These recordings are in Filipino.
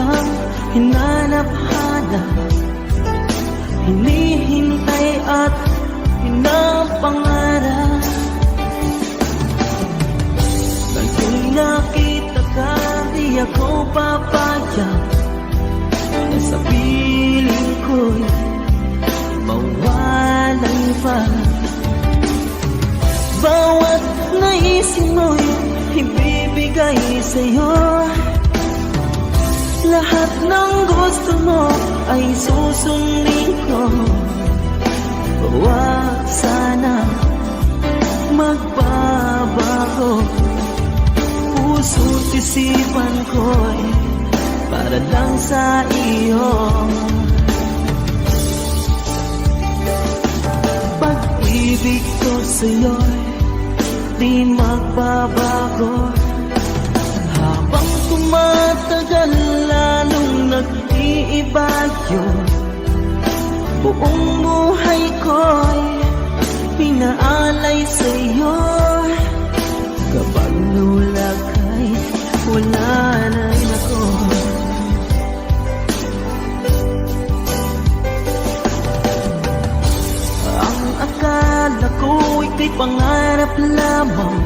kitang hinanap-hanap, hinihintay at pinapangarap. Pag'y nakita ka, di ako papayag na sa piling ko'y mawalan pa. Bawat naisip mo'y ibibigay sa'yo, lahat ng gusto mo ay susundin ko. Huwag sana magbabago, puso't isipan ko'y para lang sa iyo. Pag-ibig ko sa'yo'y di magbabago, habang tumatagal lalong nag-iiba yun. Buong buhay ko'y pinaalay sa'yo, kapag nawala ka'y wala na rin ako. Ang akala ko'y kay pangarap lamang,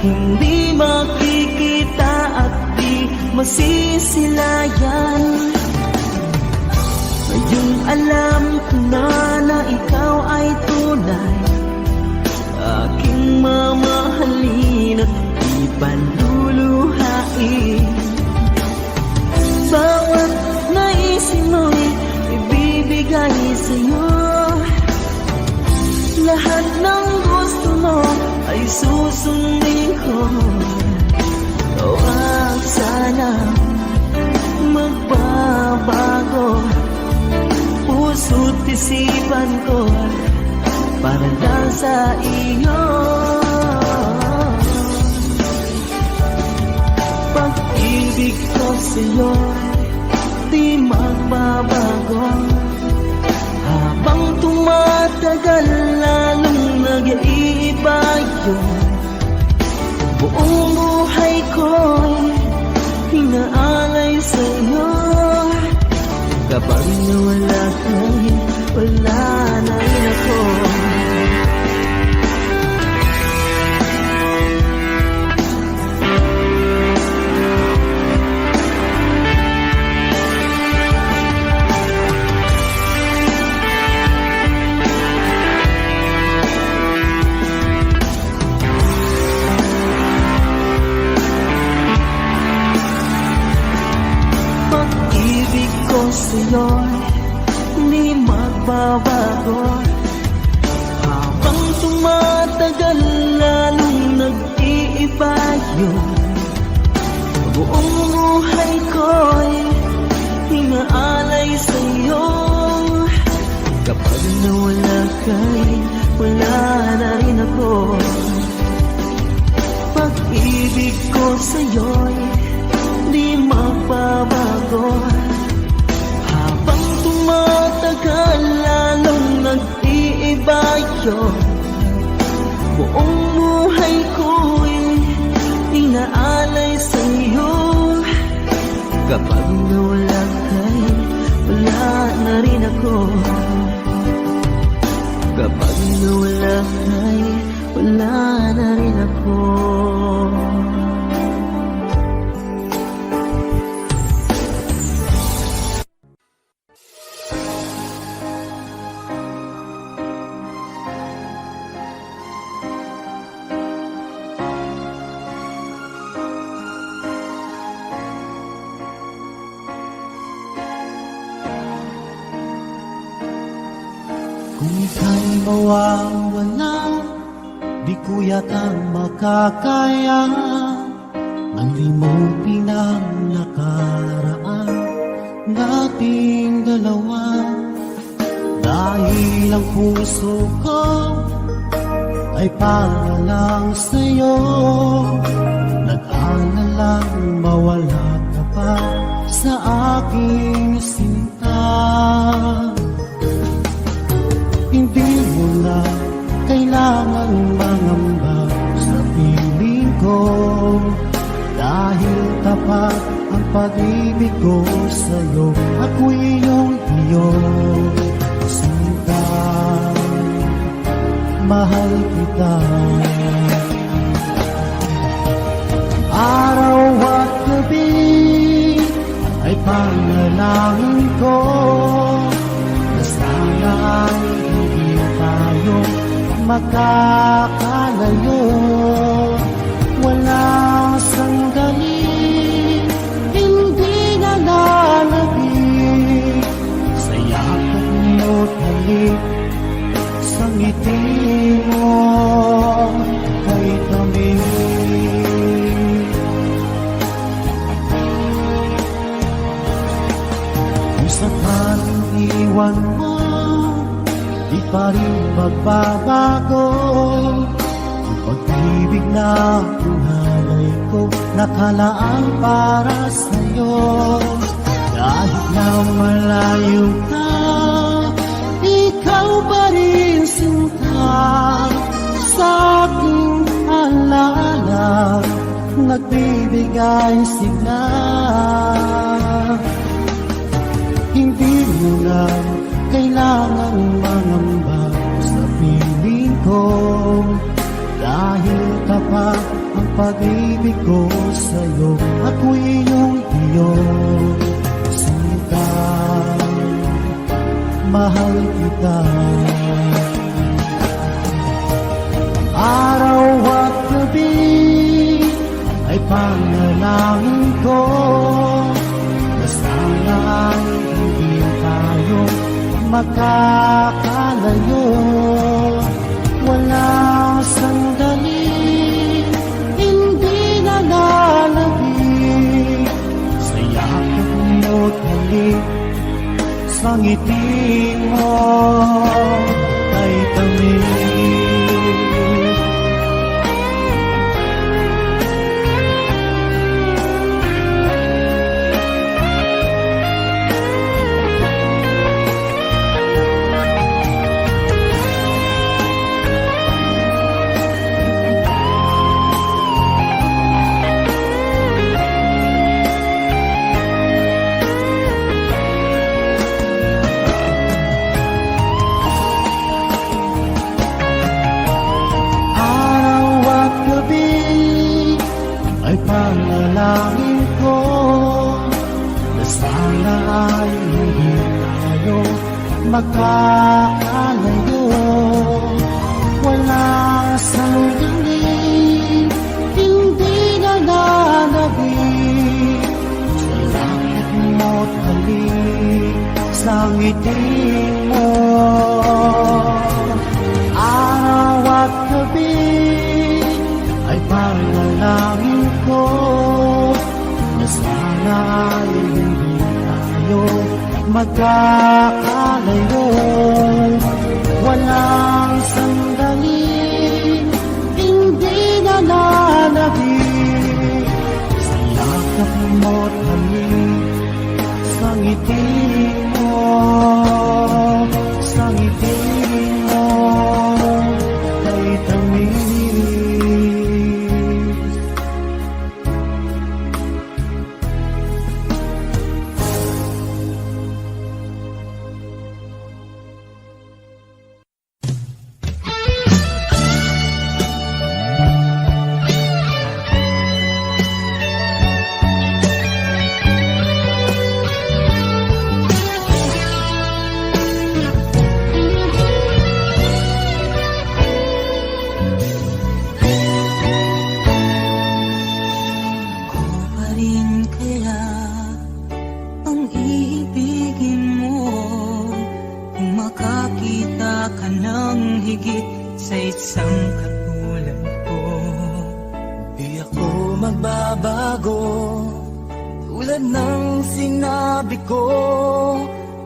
hindi makikita at di masisilayan. Ngayong alam ko na ikaw ay tunay, aking mamahalin at di paluluhain. Bawat naisip mo'y ibibigay sa'yo, lahat ng gusto mo ay susundin ko. Huwag sana magbabago, puso't isipan ko para lang sa iyo. Pag-ibig ko sa'yo di magbabago, habang tumatagal lalong nag-iiba yun. Buong buhay ko'y hinaalay sa'yo, kapag nawala ka'y wala na rin ako. Pag-ibig ko sa'yo'y di magbabago, habang tumatagal lalong nag-iiba yun. Buong buhay ko'y hinaalay sa'yo, kapag nawala ka'y wala na rin ako. Pag-ibig ko sa'yo'y di magbabago, habang tumatagal lalong nag-iiba yun. Buong buhay ko'y inaalay sa'yo, kapag nawala ka'y wala na rin ako. Kapag nawala ka'y wala na rin ako. Kung ika'y mawawala, di ko yata makakaya ang limang nakaraan nating dalawa. Dahil ang puso ko ay para lang sa'yo, nag-aalalang mawala ka pa sa aking sinta. Hindi mo na kailangan mangamba sa piling ko, dahil tapat ang pag-ibig ko sa'yo. Ako'y iyong sinta, mahal kita. Araw at gabi ay panalangin ko na sana ay hindi tayo makakalayo. Walang sandali, hindi na lalabig sa yakap mo't halik, sa ngiti mo kay kami. Kung sakaling iwan mo, di pa rin magbabago ang pag-ibig na pinalay ko, nakalaan para sa'yo. Kahit na malayo ka, ikaw pa rin sinta, sa aking alaala, nagbibigay sigla. Hindi mo na kailangan mangamba sa piling ko, dahil tapat ang pag-ibig ko sa'yo. Ako'y iyong sinta, mahal kita. Araw at gabi ay panalangin ko na sana ay hindi tayo makakalayo. Walang sandali, hindi na lalabig sa yakap mo't halik, sa ngiti mo kay kami. Panalangin ko na sana ay hindi tayo makakalayo. Wala sandali, hindi na lalabig sa langit mo't halik, sa ngiti mo. Araw at gabi ay panalangin ko na sana ay hindi tayo magkakalayo. Walang sandali, hindi na lalabig sa yakap mo't halik, sa ngiti mo, sa ngiti mo kay tamis.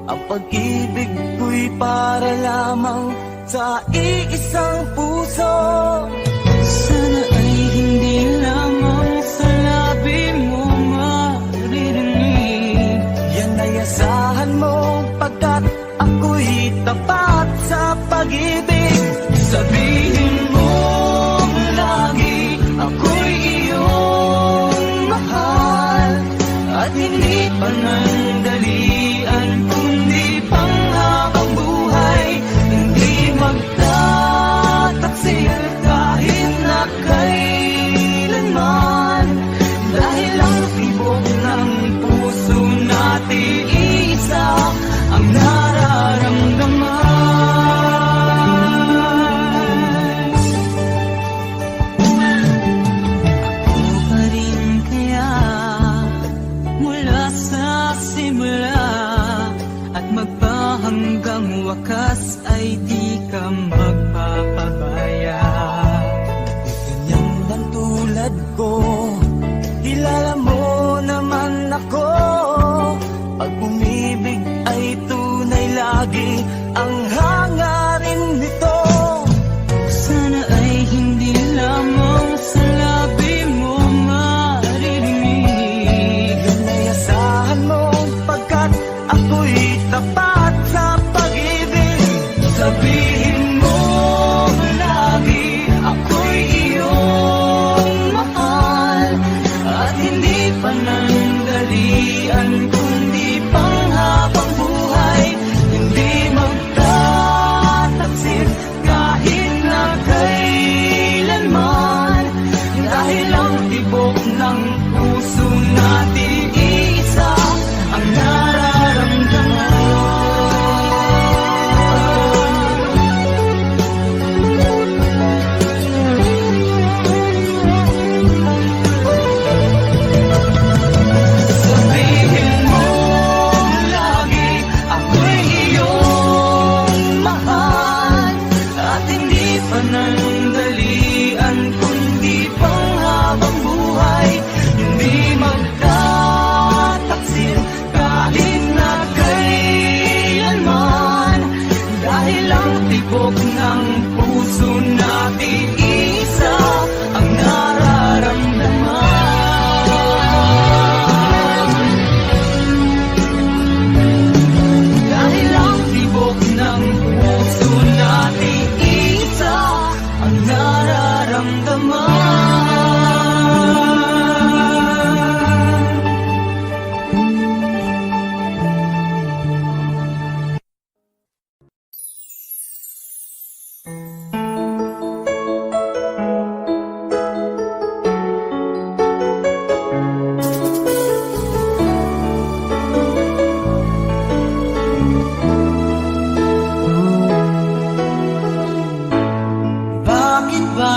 Ang pag-ibig ko'y para lamang sa iisang puso. Sana ay hindi lamang sa labi mo maririnig. Yan ay asahan mo pagkat ako'y tapat sa pag-ibig. Sabihin mo lagi ako'y iyong mahal at panandalian kundi panghabang buhay. Hindi magtataksil kahit na kailanman, dahil ang tibok ng puso natin isa ang nararamdaman. Ako pa rin kaya mula sa simula at magpahanggang wakas ay di ka magpapabaya. Ganyan lang tulad ko, kilala mo naman ako. Pag umibig ay tunay lagi ang hangarin nito. Sana ay hindi lamang sa labi mo maririnig. Yan ay asahan mo pagkat ako'y tapat sa pag-ibig. Sabihin mo lagi ako'y iyong mahal, at hindi panandalian kundi panghabang buhay. Hindi magtataksil kahit na kailanman, dahil ang tibok ng puso natin isa ang nararamdaman. Sabihin mo lagi ako'y iyong mahal, at hindi panandalian kundi panghabang buhay. Hindi magtataksil kahit na kailanman, dahil ang tibok ng puso natin isa ang nararamdaman. Dahil ang tibok ng puso natin isa ang nararamdaman. Bakit ba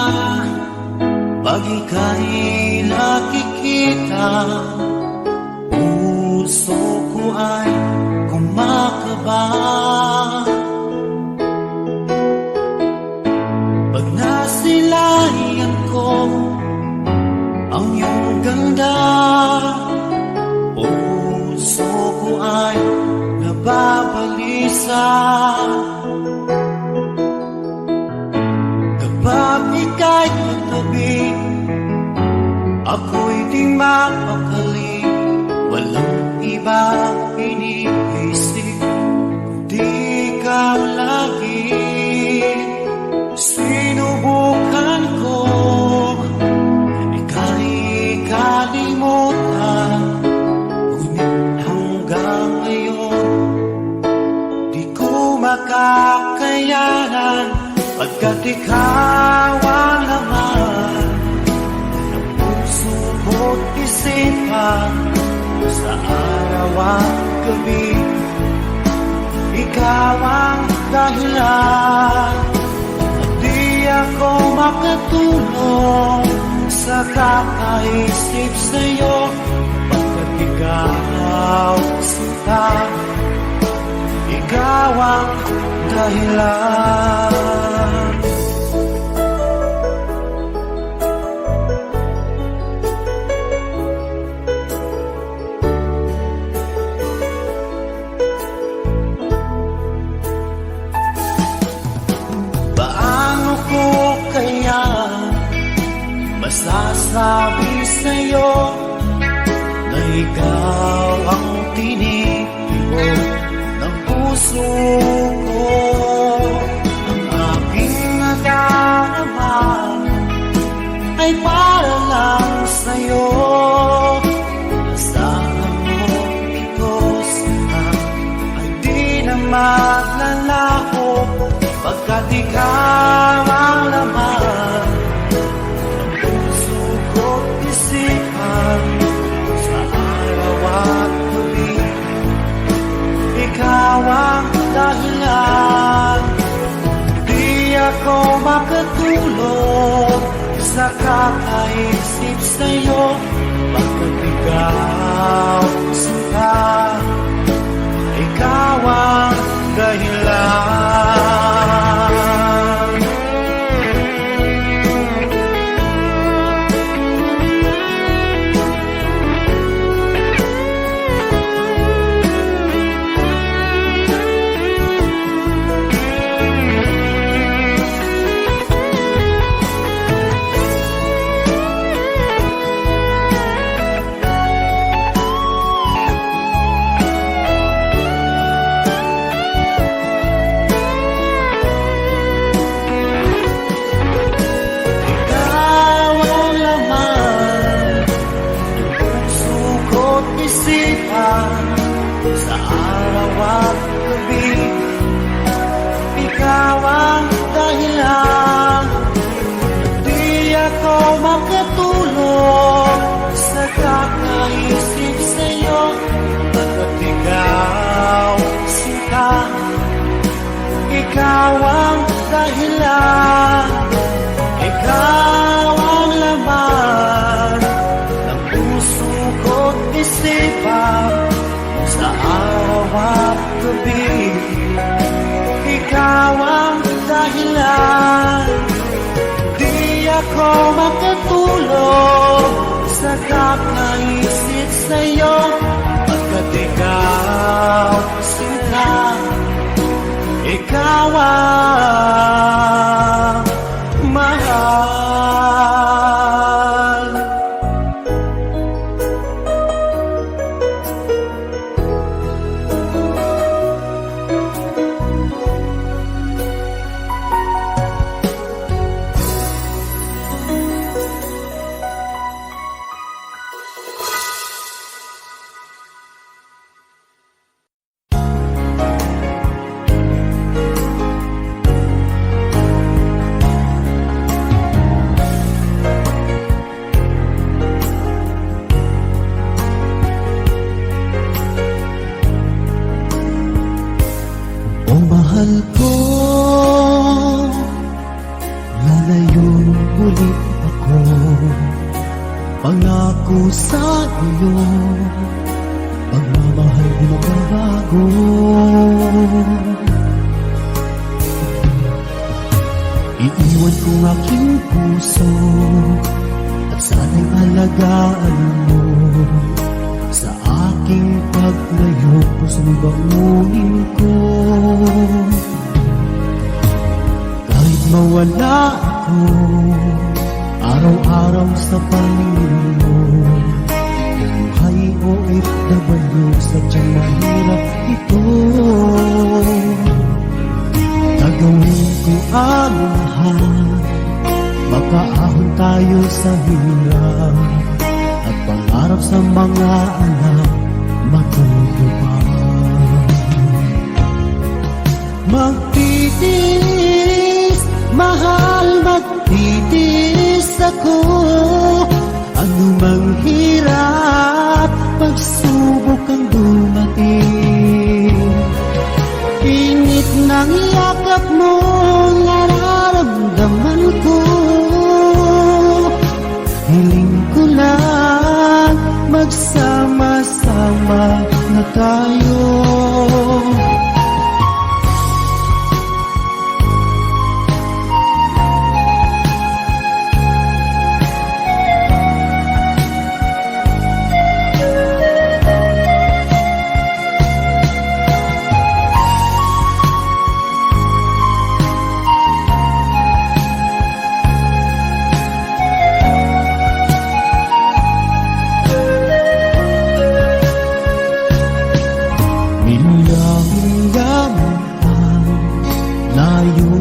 pag ika'y nakikita, puso ko ay kumakaba? Pag nasilayan ko ang iyong ganda, puso ko ay nababalisa. Kapag ika'y katabi, ako'y di mapakali. Walang ibang iniisip kundi ikaw lagi. Sinubukan ko ika'y kalimutan, ngunit hanggang ngayon di ko makakayanan. Pagkat ikaw ang laman ng puso ko't isipan, sa araw at gabi ikaw ang dahilan. At di ako makatulog sa kakaisip sa'yo, pagkat ikaw sinta, ikaw ang dahilan. Paano ko kaya masasabi sa'yo na ikaw ang tinitiro ng puso ko? Ang aking nadarama ay para lang sa'yo. Asahan mo maglalaho pagkat ikaw ang laman ng puso ko't isipan sa araw at gabi. Ikaw ang dahilan, di ako makatulog sa kakaisip sa'yo pagkat ikaw sinta. Ikaw ang dahilan. Sa araw at gabi, ikaw ang dahilan, di ako makatulog sa kakaisip sa'yo pagkat ikaw sinta. Ikaw ang dahilan, ikaw ang laman ng puso ko't isipan sa araw at gabi. Ikaw ang dahilan, di ako makatulog sa kakaisip sa'yo pagkat ikaw sinta. Ikaw ang mahal. Mahal ko, lalayon ulit ako. Pangako sa iyo, pagmamahal di magbabago. Iiwan ko aking puso at sana'y alagaan mo. Sa aking paglayo, pusong bangunin ko. Kahit mawala ako, araw-araw sa pangingin mo. Buhay o OFW, sadyang mahirap ito. Gagawin ko ang lahat, makaahon tayo sa hirap. At pangarap sa mga anak matutupad. Magtitiis, mahal, magtitiis ako. Ano mang hirap, pagsubok ang dumating. Init ng yakap mo, nararamdaman ko. Hiling ko lang, magsama-sama na tayo.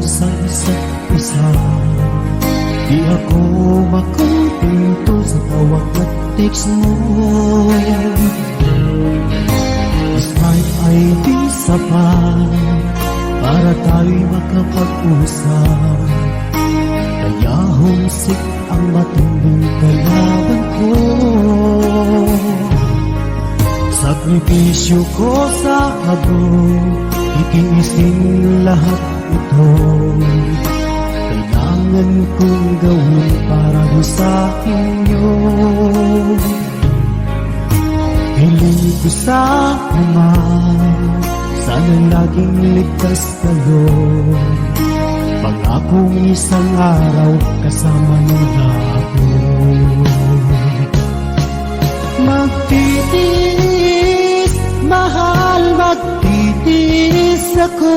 Sa isa't isa, di ako makumpinto sa tawag at text mo. Despite I sapat para tayo'y makapag-usap. Kaya humsik ang matinding kalaban ko. Sakripisyo ko sa habog, itinisin lahat ito. Kailangan kong gawin para doon sa inyo. Hiling ko sa Ama, sana laging ligtas kayo. Pangakong isang araw kasama niyo na ako. Magtitiis, mahal, magtitiis ako.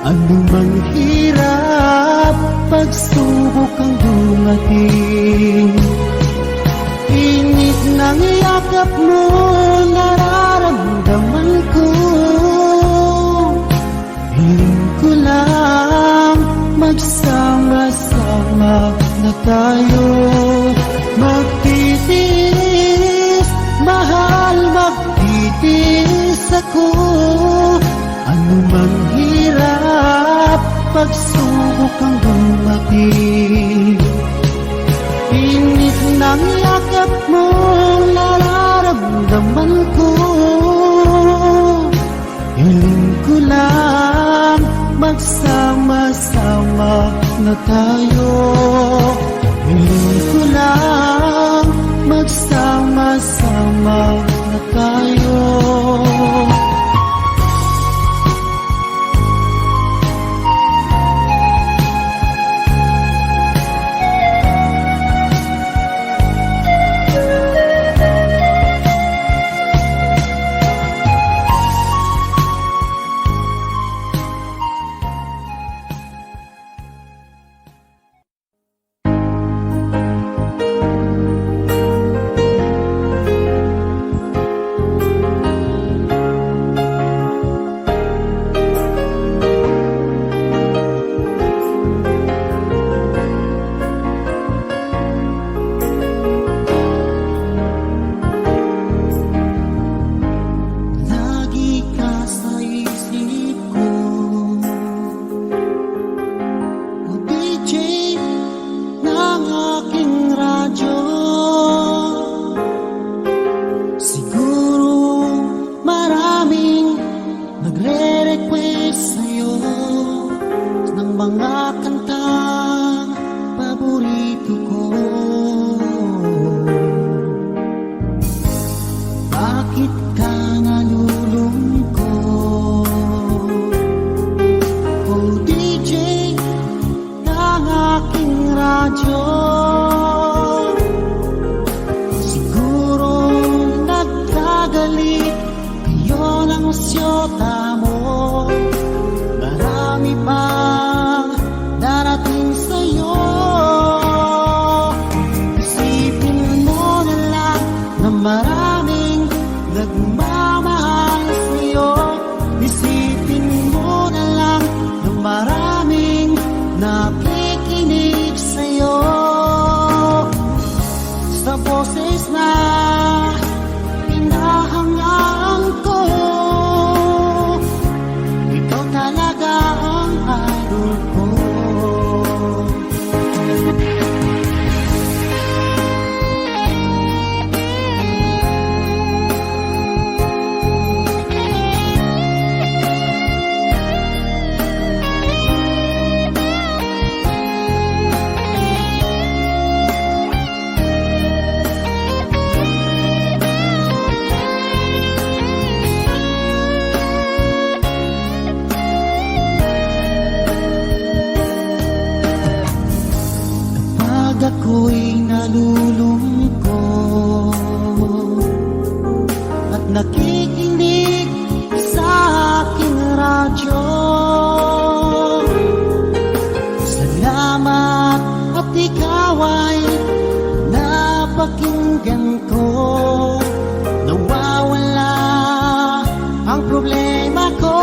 Anumang hirap, pagsubok ang dumating. Init ng yakap mo, nararamdaman ko. Hiling ko lang, magsama-sama na tayo. Magtitiis, mahal, magtitiis ako. Anumang hirap, pagsubok ang dumating. Init ng yakap mo, nararamdaman ko. Hiling ko lang, magsama-sama na tayo. Hiling ko lang, magsama-sama na tayo. Ako'y nalulungkot at nakikinig sa aking radyo. Salamat at ikaw ay napakinggan ko. Nawawala ang problema ko.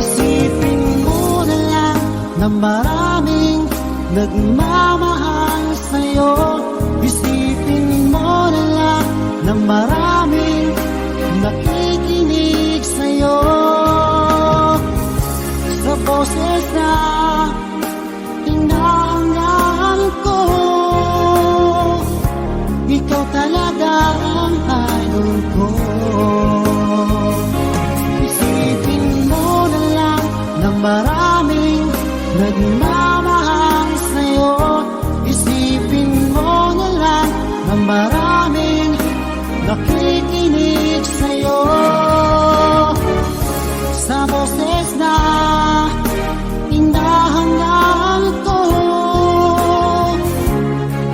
Isipin mo na lang na maraming nagmamahal sa'yo. Isipin mo na lang na maraming nakikinig pagmamahal sa'yo. Isipin mo na lang na maraming nakikinig sa'yo. Sa boses na hinahangaan ko,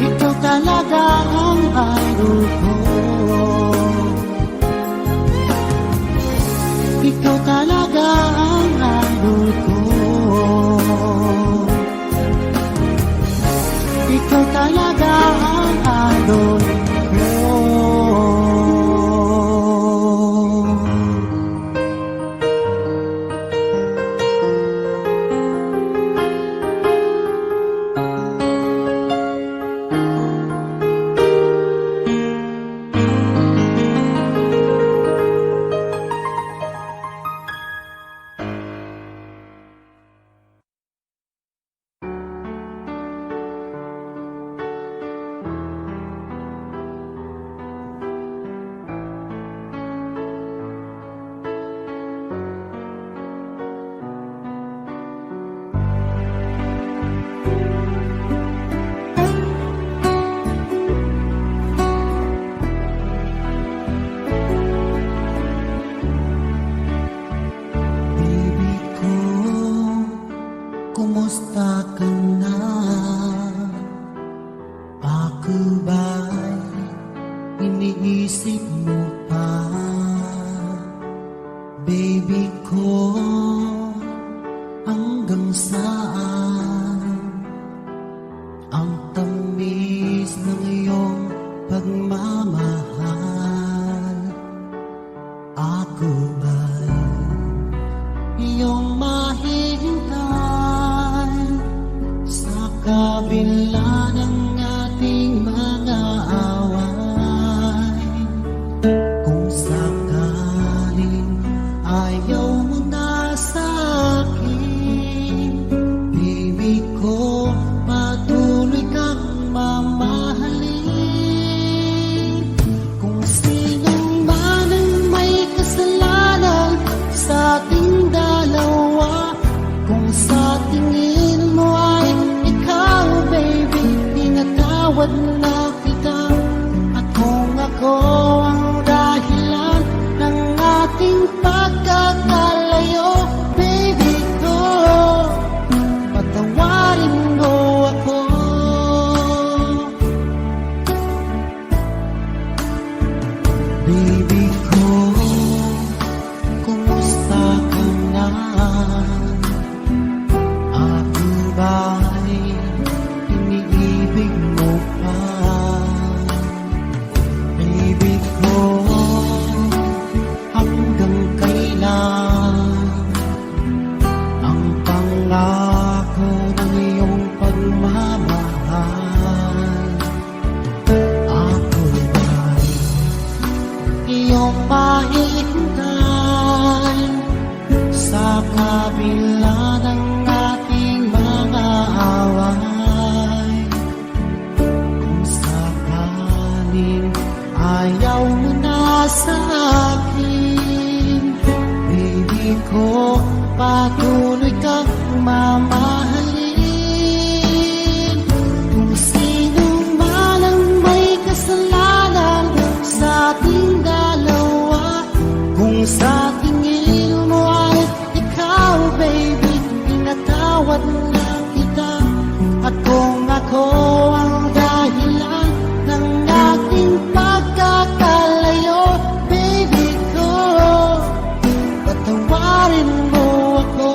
ikaw talaga ang idol ko. Ikaw talaga ang idol ko. Ikaw talaga ang idol ko. Kumusta ka na? Ako ba'y iniisip mo pa? Baby ko, hanggang saan ang tamis ng iyong pagmamahal? Ako ba'y iyong mahihintay sa kabila ng ating mga away? Kung sakaling ayaw mo na sa akin, baby ko, patuloy kang mamahalin. Kung sino man ang may kasalanan sa ating dalawa, kung sa tingin mo ay ikaw, baby, pinatawad na kita. At kung ako ang dahilan ng ating pagkakalayo, baby ko, patawarin mo ako. Baby ko, kumusta ka na? Ako ba'y iniibig mo pa? Baby ko, hanggang kailan ang pangako ng iyong pagmamahal? Ako ba'y iyong mahihintay sa kabila ng ating mga away? Kung sakaling ayaw mo na sa akin, baby ko, patuloy kang mamahalin. Kung sino man ang may kasalanan sa ating dalawa, kung sa tingin mo ay ikaw, baby, pinatawad na kita. At kung ako ang dahilan ng ating pagkakalayo, baby ko, patawarin mo ako.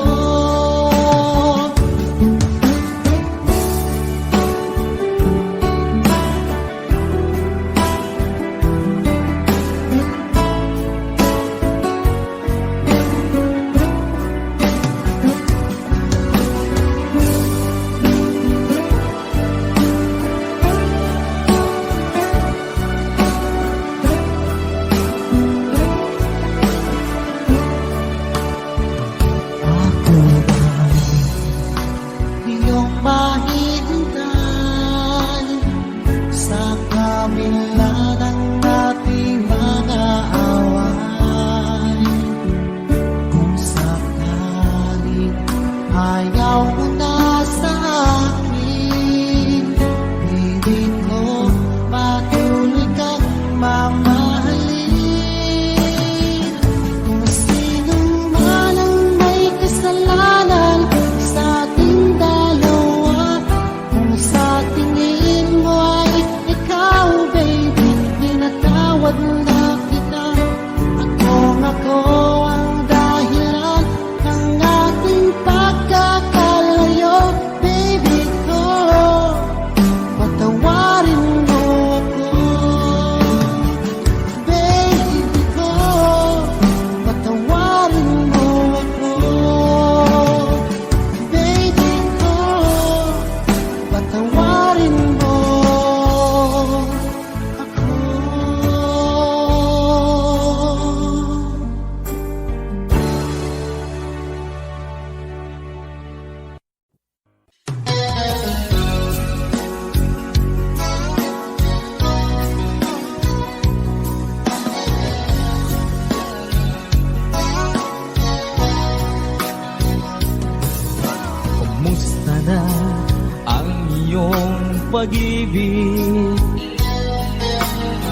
pag-ibig,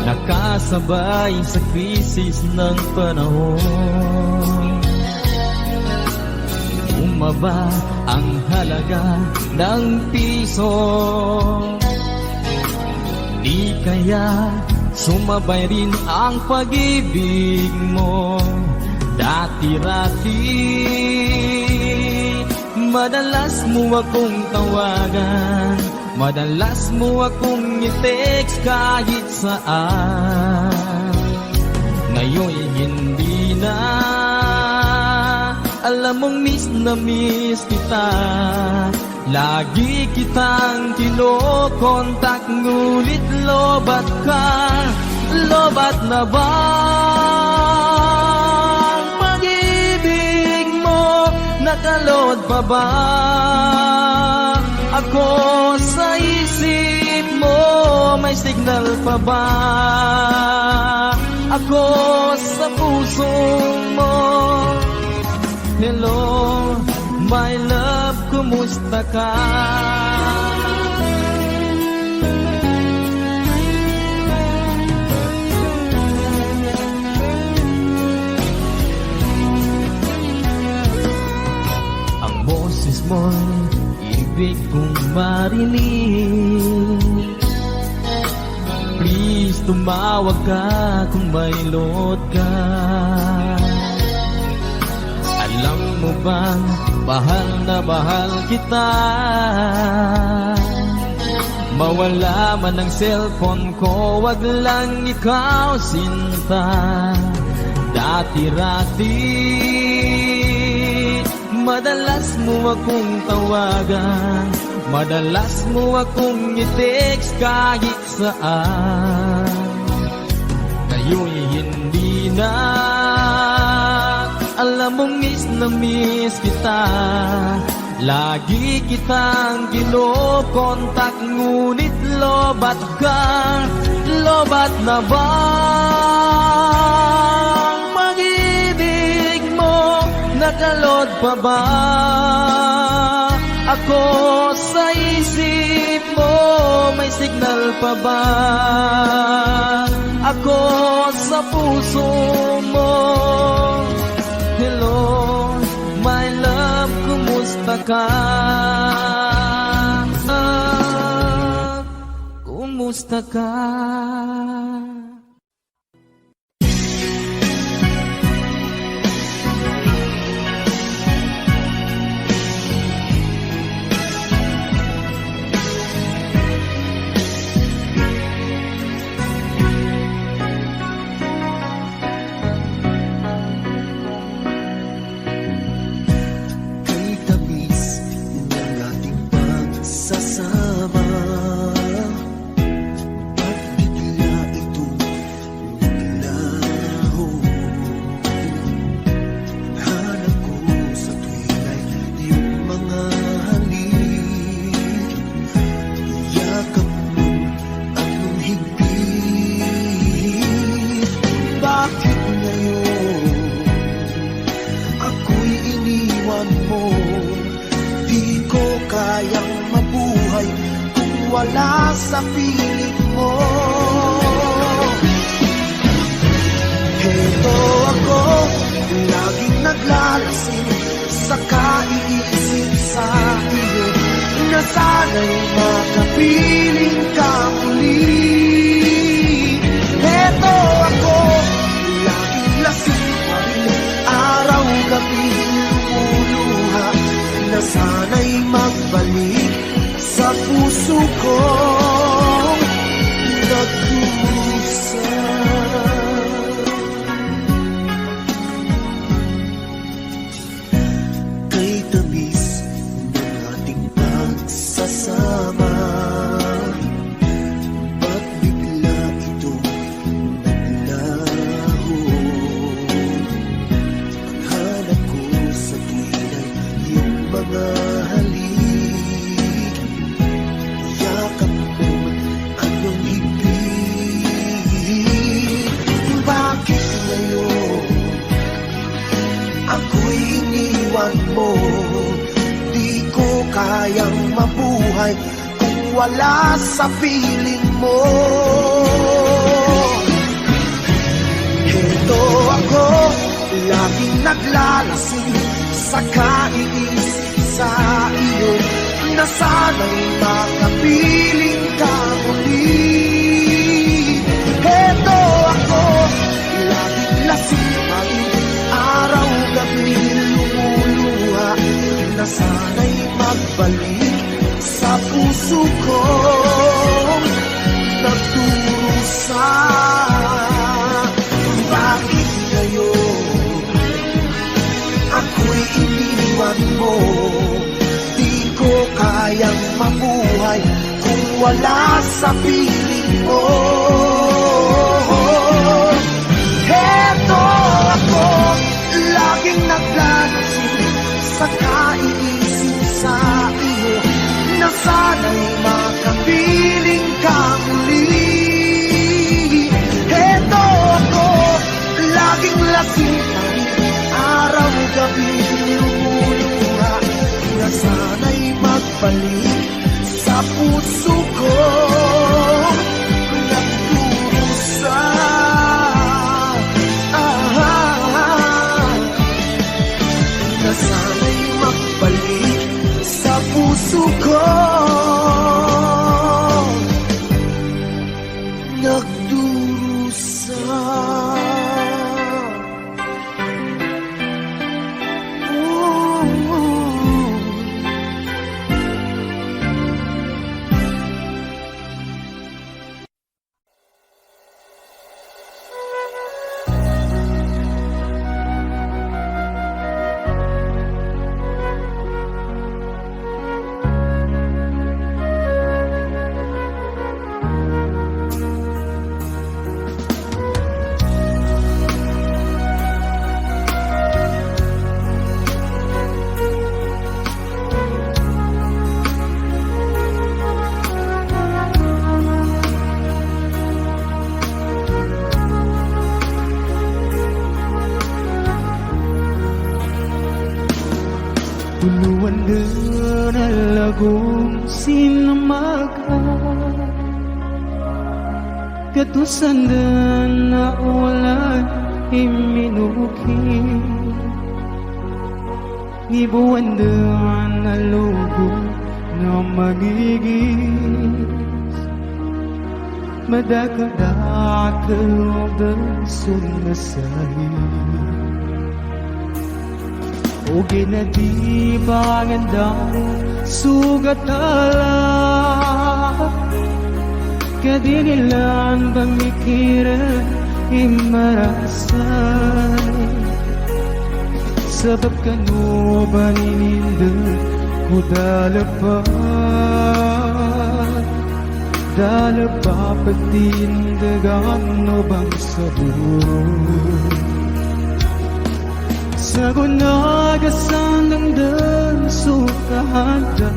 nakasabay sa krisis ng panahon. Bumaba ang halaga ng piso, di kaya sumabay rin ang pag-ibig mo. Dati-rati, madalas mo akong tawagan, madalas mo akong i-text kahit saan. Ngayon hindi na, alam mong miss na miss kita. Lagi kitang kinokontak, ngunit lobat ka. Lobat na ba ang pag-ibig mo? Nakalod pa ba ako sa isip mo? May signal pa ba ako sa puso mo? Hello, my love, kumusta ka? Ang boses mo'y ibig kong marinig. Please, tumawag ka kung may load ka. Alam mo bang mahal na mahal kita? Mawala man ang cellphone ko, wag lang ikaw sinta. Dati-rati, madalas mo akong tawagan, madalas mo akong i-text kahit saan. Ngayon hindi na, alam mong miss na miss kita. Lagi kitang kinokontak, ngunit lobat ka. Lobat na ba ang pag-ibig mo? Nakalod pa ba ako sa isip mo? May signal pa ba ako sa puso mo? Hello, my love, kumusta ka? Kumusta ka? Wala sa piling mo. Heto ako, laging naglalasing sa kaiisip sa iyo, na sana'y makapiling ka muli. Heto ako, laging lasing pa rin, araw-gabi lumuluha, na sana'y magbalik sa puso ko nagdusa. Kay tamis ng ating pagsasama, ba't bigla ito naglaho? Ang hanap ko sa tuwin ay yung mga mo, di ko kayang mabuhay kung wala sa piling mo. Ito ako, laging naglalasing sa kaiisip sa iyo, na sana'y makapiling ka muli. Ito ako, laging lasing pa rin, araw-gabi lumuluha, na sana'y magbalik sa puso ko, nagdurusa. Bakit ngayon ako'y iniwan mo? Di ko kayang mabuhay kung wala sa piling mo. Heto ako, laging naglalasing sa kaiisip sa iyo, na sana'y makapiling ka muli. Heto ako, laging lasing pa rin, araw-gabi lumuluha, na sana'y magbalik sa puso ko, nagdurusa. Na sana'y magbalik sa puso ko, nagdurusa. Tuluan din alagong sinamaga, katusan din na wala iminuki, ibuwan din alugo na magigis, madakadakal din sunasahin. O ginadibangan daw sugatala, kadinilan pamikiran imarasay, sabab kano baninindan ko dalapat patindagan no bang saburo. Sa gunagasan dan sukahanda,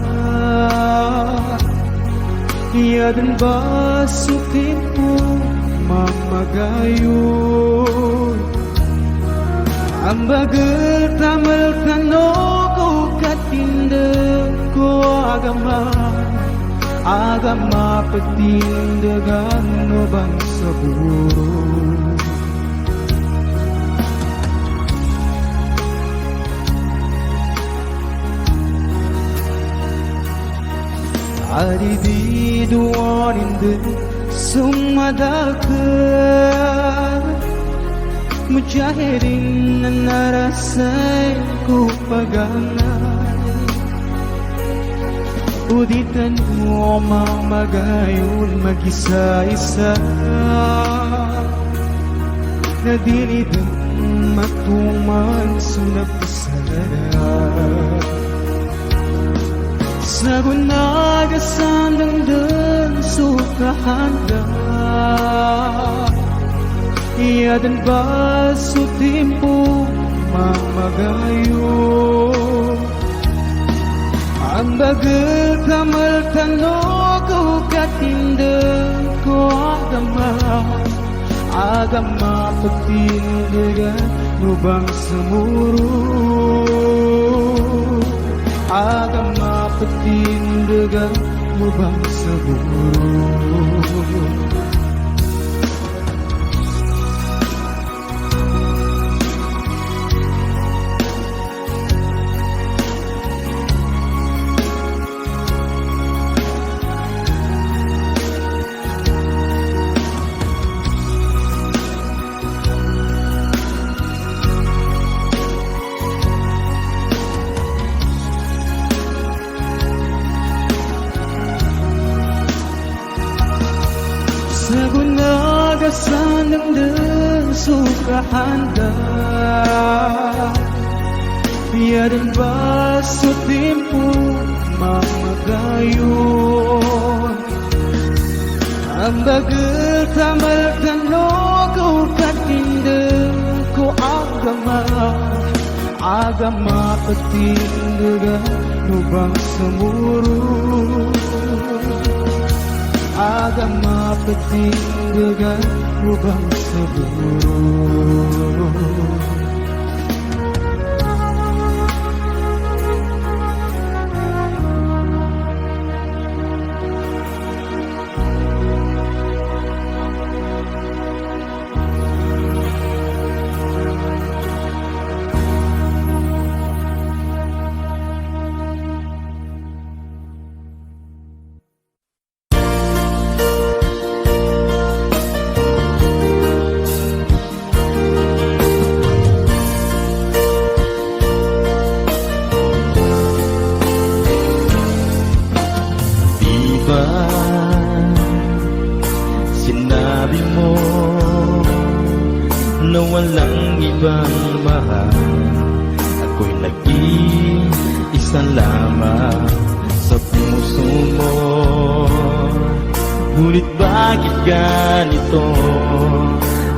iyadan ba sukin mo mamagayon? Ang bagal tamal kano ko katindang ko agama patindagan no bang saburo. Adi duwanin din sumadakal, mujahirin na narasay ko paganay. Uditan mo mamagayon mag-isa-isa, na dinidan matuman sunapasarap. Sa gunagasan dan sukahanda, iyadan ba su timpo mamagayo? Ang bagal kamal kano ko katindang ko agama patindagan no bang samuro, agama patindagan mo bang siguro? Sagunagasan ng sukahanda Biyarin ba sa tempo mamagayon Ang bagal tamal kanogo katinda ko agama patindaga lubang samuro agama patindaga lubang samuro Sinabi mo na walang ibang mahal Ako'y nag-iisa lamang sa puso mo Ngunit bakit ganito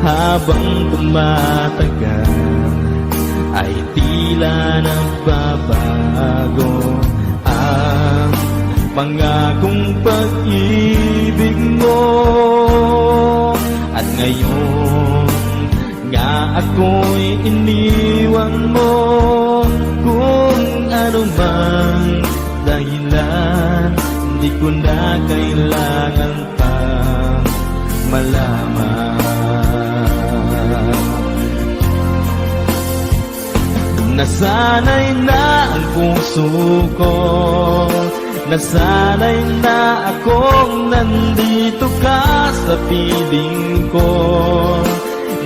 habang tumatagal Ay tila nagbabago ang pangakong pag-ibig mo At ngayon nga ako'y iniwan mo Kung ano mang dahilan Di ko na kailangan pang malaman Nasanay na ang puso ko Nasanay na akong nandito ka sa piling ko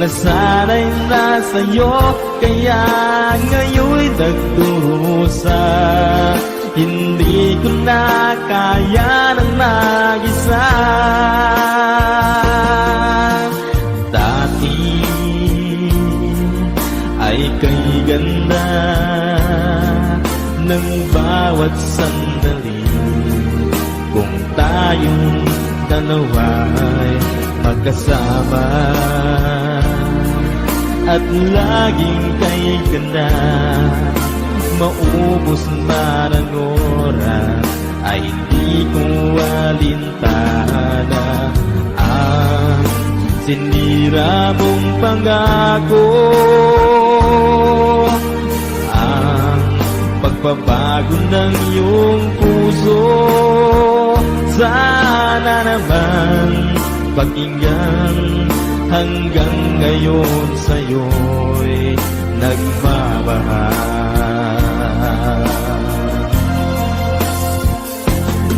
Nasanay na sa'yo kaya ngayon'y nagdurusa Hindi ko na kaya ng mag-isa Dati ay kay ganda ng bawat sandali Kung tayong dalawa'y magkasama At laging kay ganda Maubos man ang oras Ay di ko alintana Ang sinira mong pangako Ang pagbabago ng iyong puso Sana naman pakinggan Hanggang ngayon sa'yo'y nagmamahal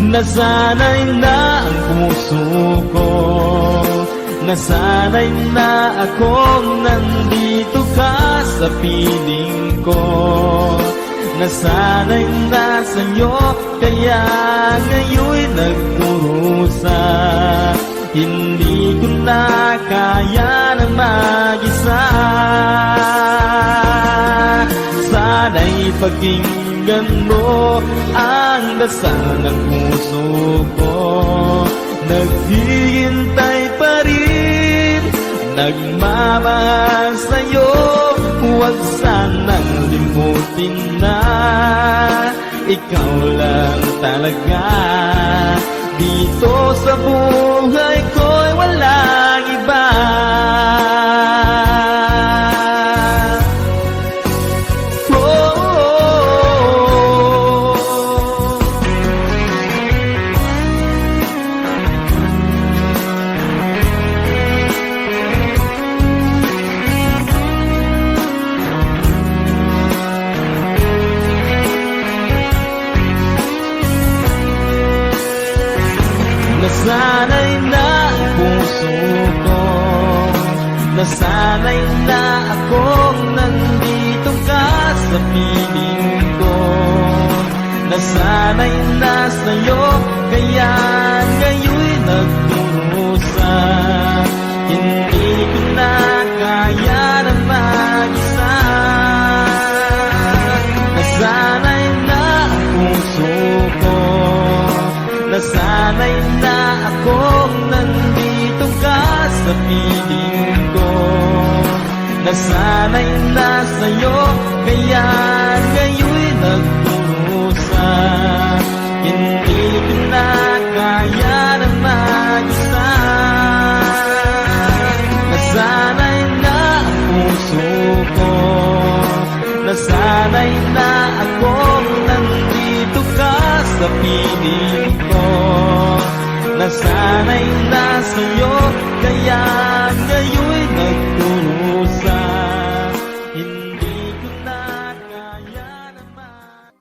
Nasanay na ang puso ko Nasanay na akong nandito ka sa piling ko Nasanay na sa'yo kaya ngayon'y nagdurusa Hindi ko na kaya na mag-isa Sana'y pakinggan mo ang dasal ng puso ko Naghihintay pa rin Nagmamahal sa'yo Huwag sanang limutin na Ikaw lang talaga Dito sa buhay ko'y walang iba Nasanay na akong nandito ka sa piling ko. Nasanay na sa'yo, kaya ngayon'y nagdurusa. Hindi ko na kaya na mag-isa. Nasanay na ang puso ko. Nasanay na akong nandito ka sa piling ko. Nasanay na sa'yo, kaya ngayon'y nagdurusa. Hindi ko na kaya na mag-isa. Nasanay na ang puso ko. Nasanay na akong nandito ka sa piling ko. Nasanay na sa'yo, kaya ngayon'y nagdurusa. Hindi ko na kaya naman.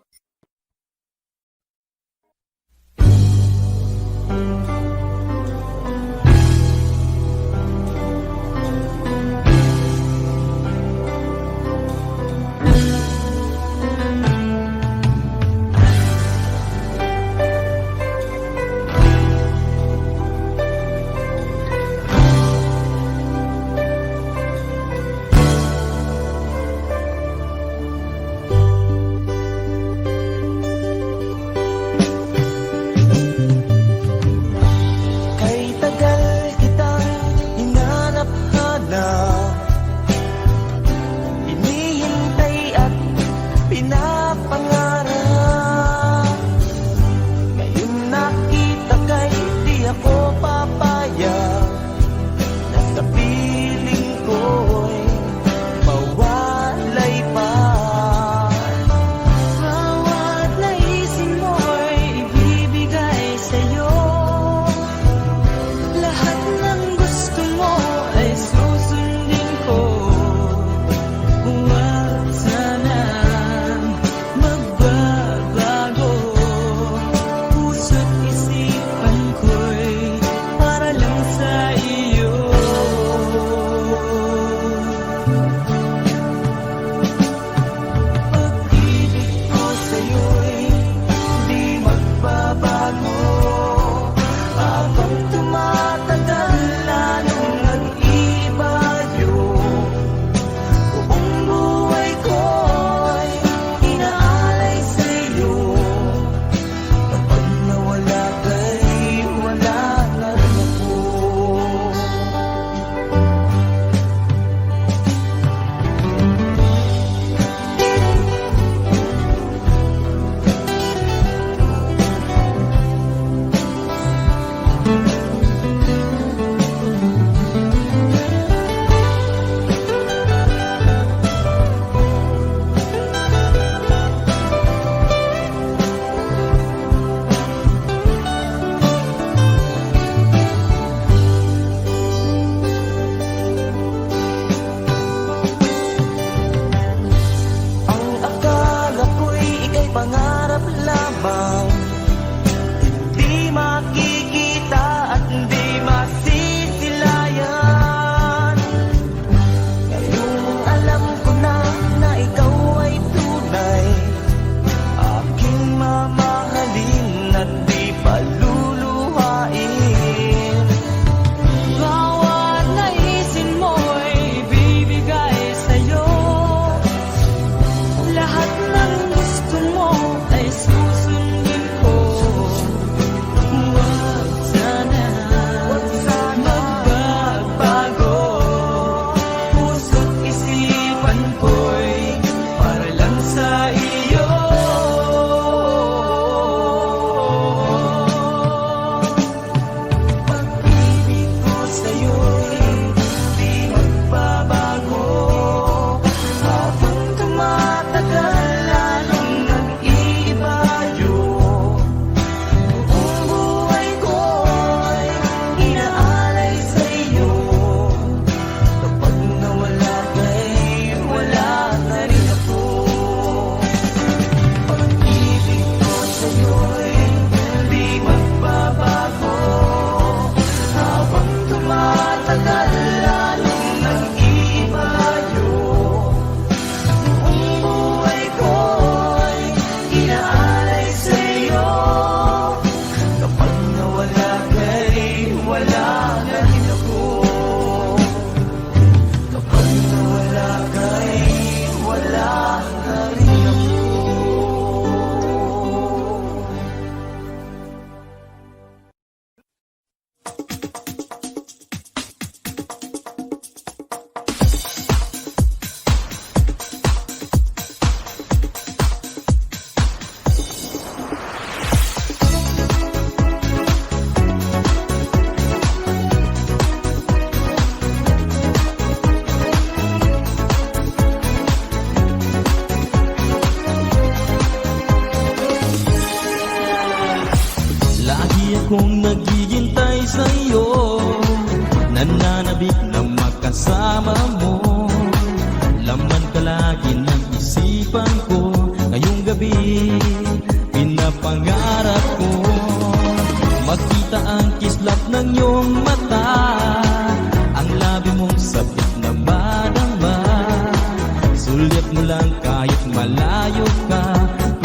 mo lang kahit malayo ka.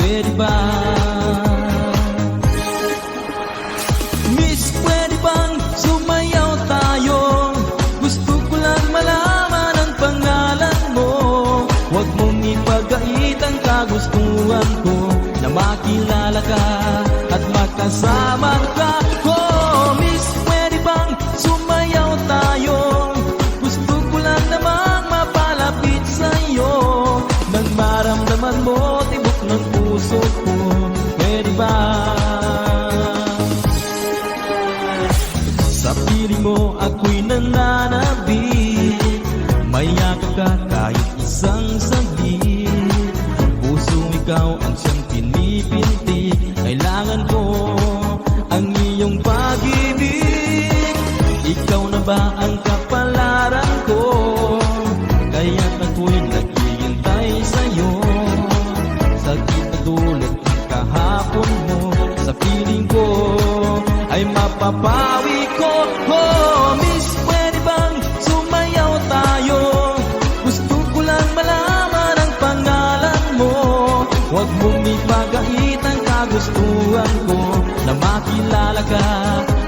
Pwede ba? Miss, pwede bang sumayaw tayo? Gusto ko lang malaman ang pangalan mo. Huwag mong ipagait ang kagustuhan ko, na makilala ka at makasama ka. Oh, Miss, pwede bang sumayaw tayo? Gusto ko lang namang mapalapit sa'yo, nang maramdaman mo tibok ng puso ko. Pwede ba? Sa piling mo ako'y nananabik, mayakap ka kahit isang saglit. Pusong ikaw ang siyang pinipintik, kailangan ko ang iyong pag-ibig. Ikaw na ba ang kapalaran ko? Kaya't ako'y naghihintay sa'yo. Sakit na tulad ng kahapon mo, sa piling ko ay mapapawi ko. Oh, Miss, pwede bang sumayaw tayo? Gusto ko lang malaman ang pangalan mo. Huwag mong ipagait ang kagustuhan ko, na makilala ka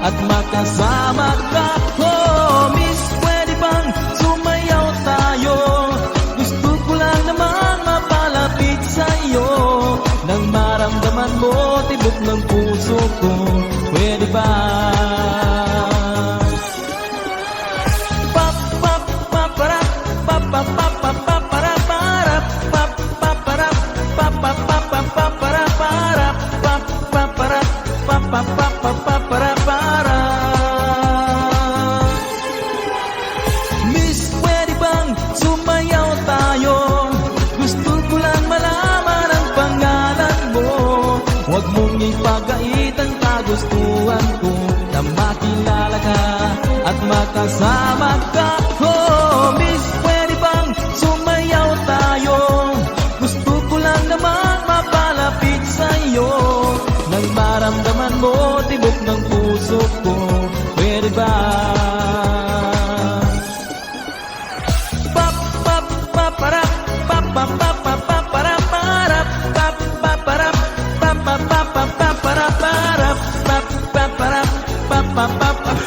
at makasama ka. Oh, Miss, pwede bang sumayaw tayo? Gusto ko lang naman mapalapit sa'yo, nang maramdaman mo tibok ng puso ko. Pwede ba? Pap pap paparap pap pap pap pap paparap parap pap paparap pap pap pap pap paparap parap pap paparap pap pap pap pap paparap parap. Miss, pwede bang sumayaw tayo? Gusto ko lang malaman ang pangalan mo. Huwag mong ipagait ang kagustuhan ko, na makilala ka at makasama ka. Oh, Miss, pwede bang sumayaw tayo? Gusto ko lang naman mapalapit sa'yo, nang maramdaman mo tibok ng puso ko. Pwede ba? Pap pap paparap pap pap pap pap paparap parap pap paparap pap pap pap pap paparap parap pap paparap pap pap pap.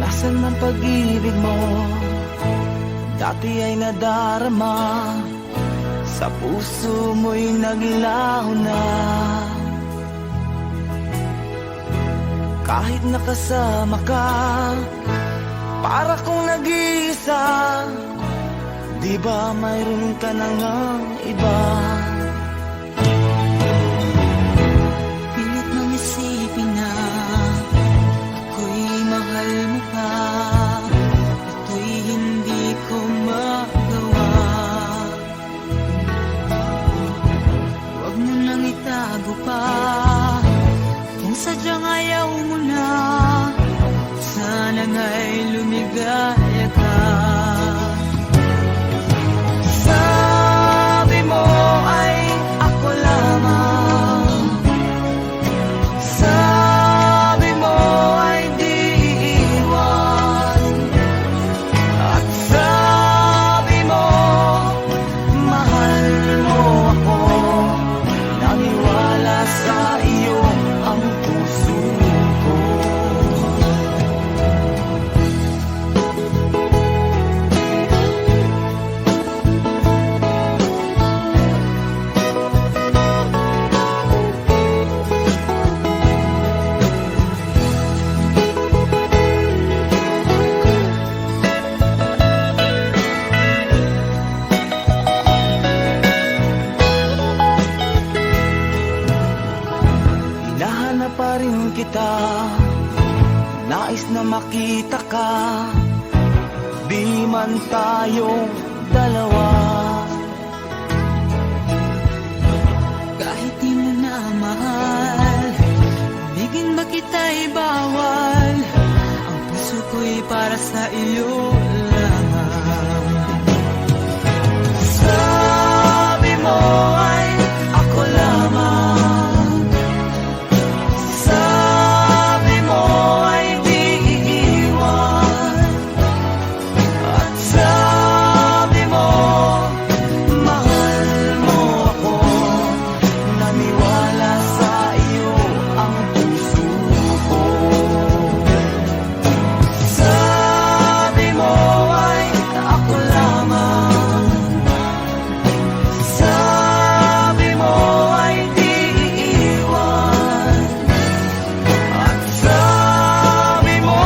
Nasaan man pag-ibig mo, dati ay nadarama, sa puso mo'y naglaho na. Kahit nakasama ka, para kong nag-iisa, di ba mayroon ka na ngang iba? Pilit nang isipin na ako'y mahal mo pa, ito'y hindi ko magawa. Huwag mo nang itago pa, kung sadyang ayaw mo na, sana nga'y lumigaya ka. Sabi mo nais na makita ka, di man tayong dalawa. Kahit di mo na mahal, bigin ba kita'y bawal? Ang puso ko'y para sa iyo lamang. Sabi mo ay ako lamang, sabi mo ay di iiwan, at sabi mo mahal mo ako. Naniwala sa iyo ang puso ko. Sabi mo ay ako lamang, sabi mo ay di iiwan, at sabi mo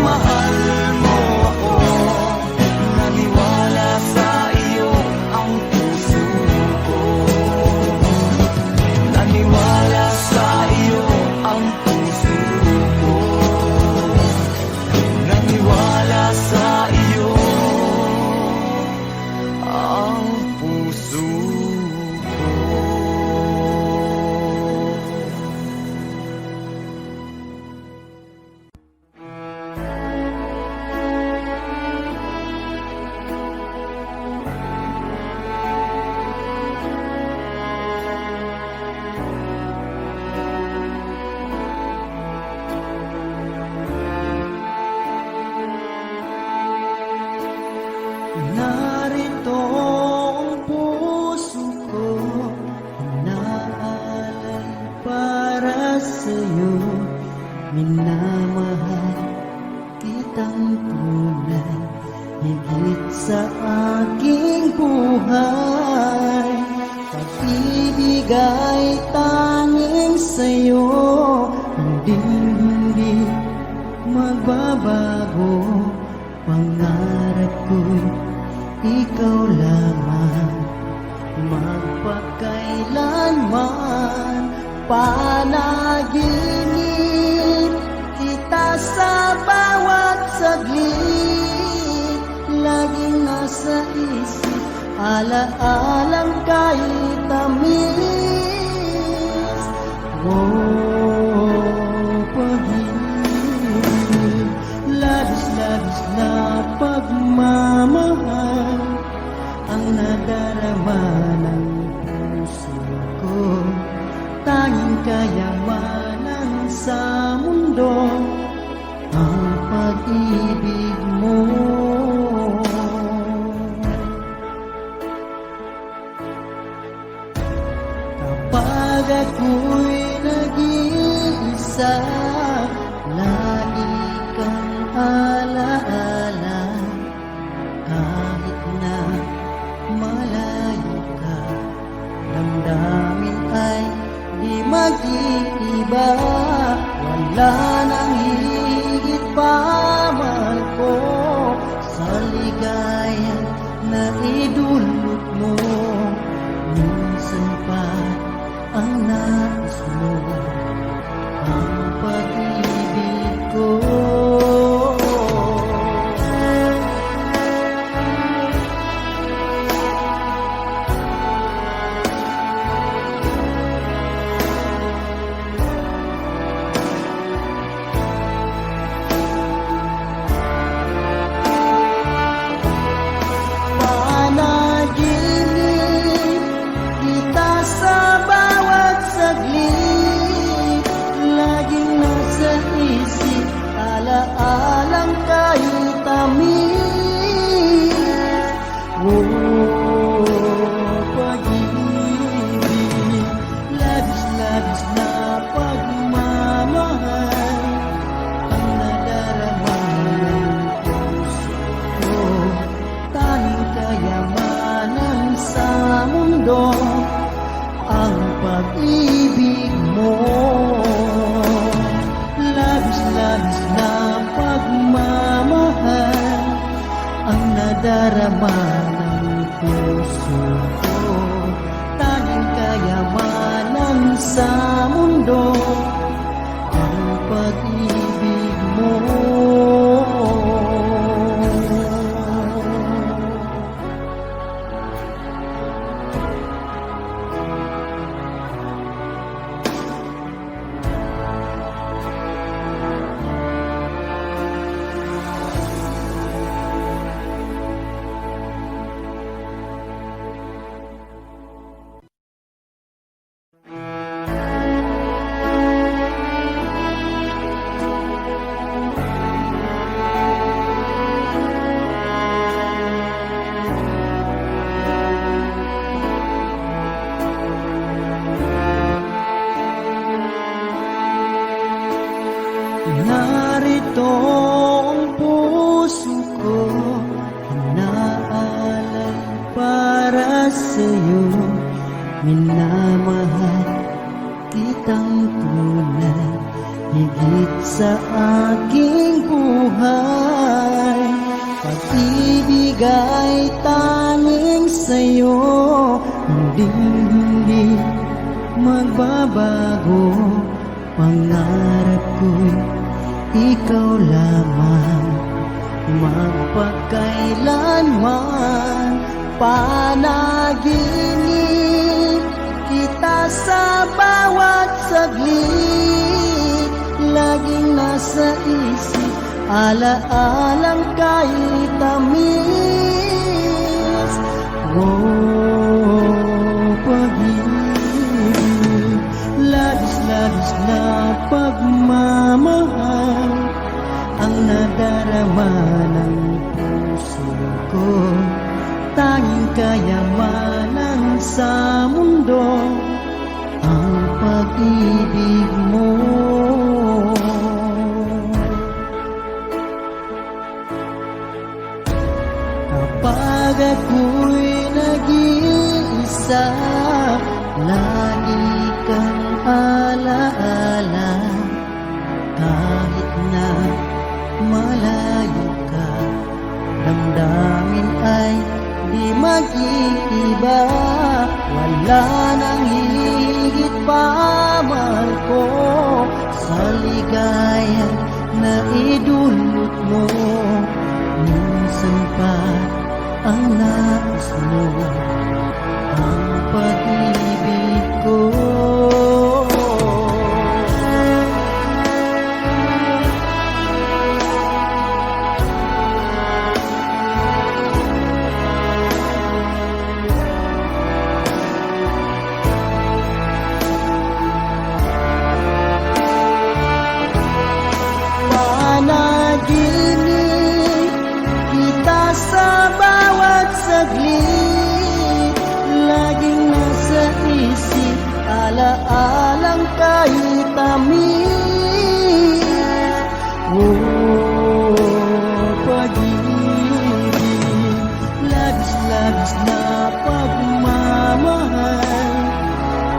mahal mo ako. Naniwala sa iyo ang puso ko. Naniwala sa iyo ang puso ko. Naniwala sa iyo ang puso ko. Narito ang puso ko, inaalay para sa'yo. Minamahal kitang tunay, higit sa aking buhay. Pag-ibig ay tanging sa'yo, hindi magbabago. Pangarap ko'y ikaw lamang, magpakailanman. Panaginip kita sa bawat saglit, laging nasa isip, alaalang kahit tamis. Pag-ibig, labis-labis na pagmamahal, ang nadarama ng puso ko. Tanging kayamanan sa mundo, ang pag-ibig mo. Kapag ako'y nag-iisa, lagi kang alaala. Kahit na malayo ka, damdamin ay di mag-iiba. Wala nang higit pa, mahal ko, sa ligaya na idulot mo. Minsan pa ang nais mo, ang pag-ibig ko. Panaginip kita sa bawat saglit, laging nasa isip, alaalang kahit tamis. Pag-ibig, labis-labis na pagmamahal, ang nadarama ng puso ko. Tanging kayamanan sa mundo, ang pag-ibig mo. Labis-labis na pagmamahal, ang nadarama ng puso ko. Tanging kayamanan sa mundo, ang pag-ibig Narito ang puso ko, inaalay para sa'yo. Minamahal kitang tunay, higit sa aking buhay. Pag-ibig ay tanging sa'yo, hindi magbabago. Pangarap ko'y ikaw lamang, magpakailanman. Panaginip kita sa bawat saglit, laging nasa isip, alaalang kay tamis. Oh, pag-ibig, labis-labis na pagmamahal ang nadarama ng puso ko. Tanging kayamanan sa mundo ang pag-ibig mo. Kapag ako'y nag-iisa, lagi kang alaala. Kahit na malayo ka, damdamin ay di mag-iiba. Wala nang higit pa, mahal ko, sa ligaya na idulot mo. Minsan pa ang nais mo, ang pag-ibig ko. Panaginip kita sa bawat saglit, laging nasa isip, alaalang kay tamis. Oh, pag-ibig, labis-labis na pagmamahal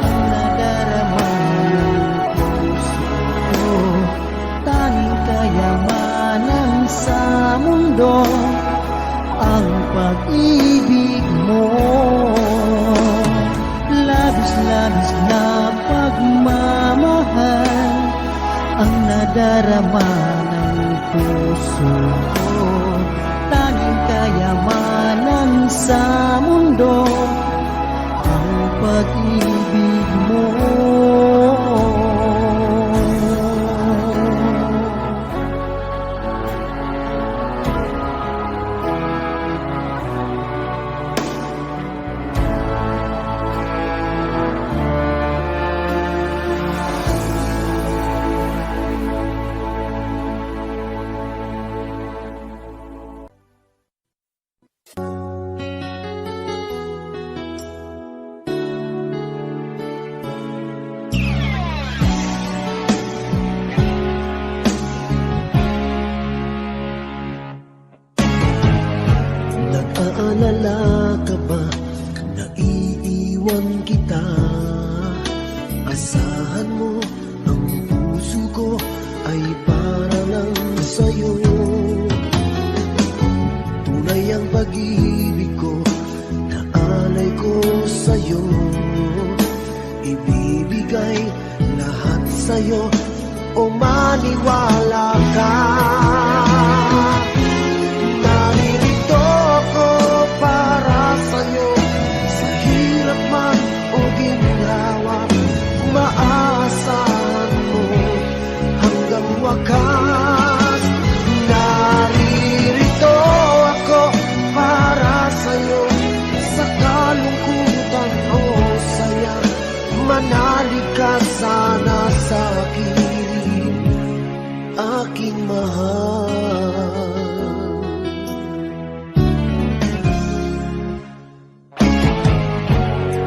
ang nadarama ng puso ko. Tanging kayamanan sa mundo ang pag-ibig mo. Labis-labis na pagmamahal ang nadarama ng puso ko. Tanging kayamanan sa mundo ang pag-ibig mo. Nag-aalala ka ba, naiiwan kita? Asahan mo, ang puso ko ay para lang sa'yo. Tunay ang pag-ibig ko, naalay ko sa'yo. Ibibigay lahat sa'yo, o maniwala ka. Naririto ako para sa'yo, sa hirap man o ginhawa, maaasahan mo hanggang wakas. Naririto ako para sa'yo, sa kalungkutan o saya, manalig ka sana sa'kin, aking mahal.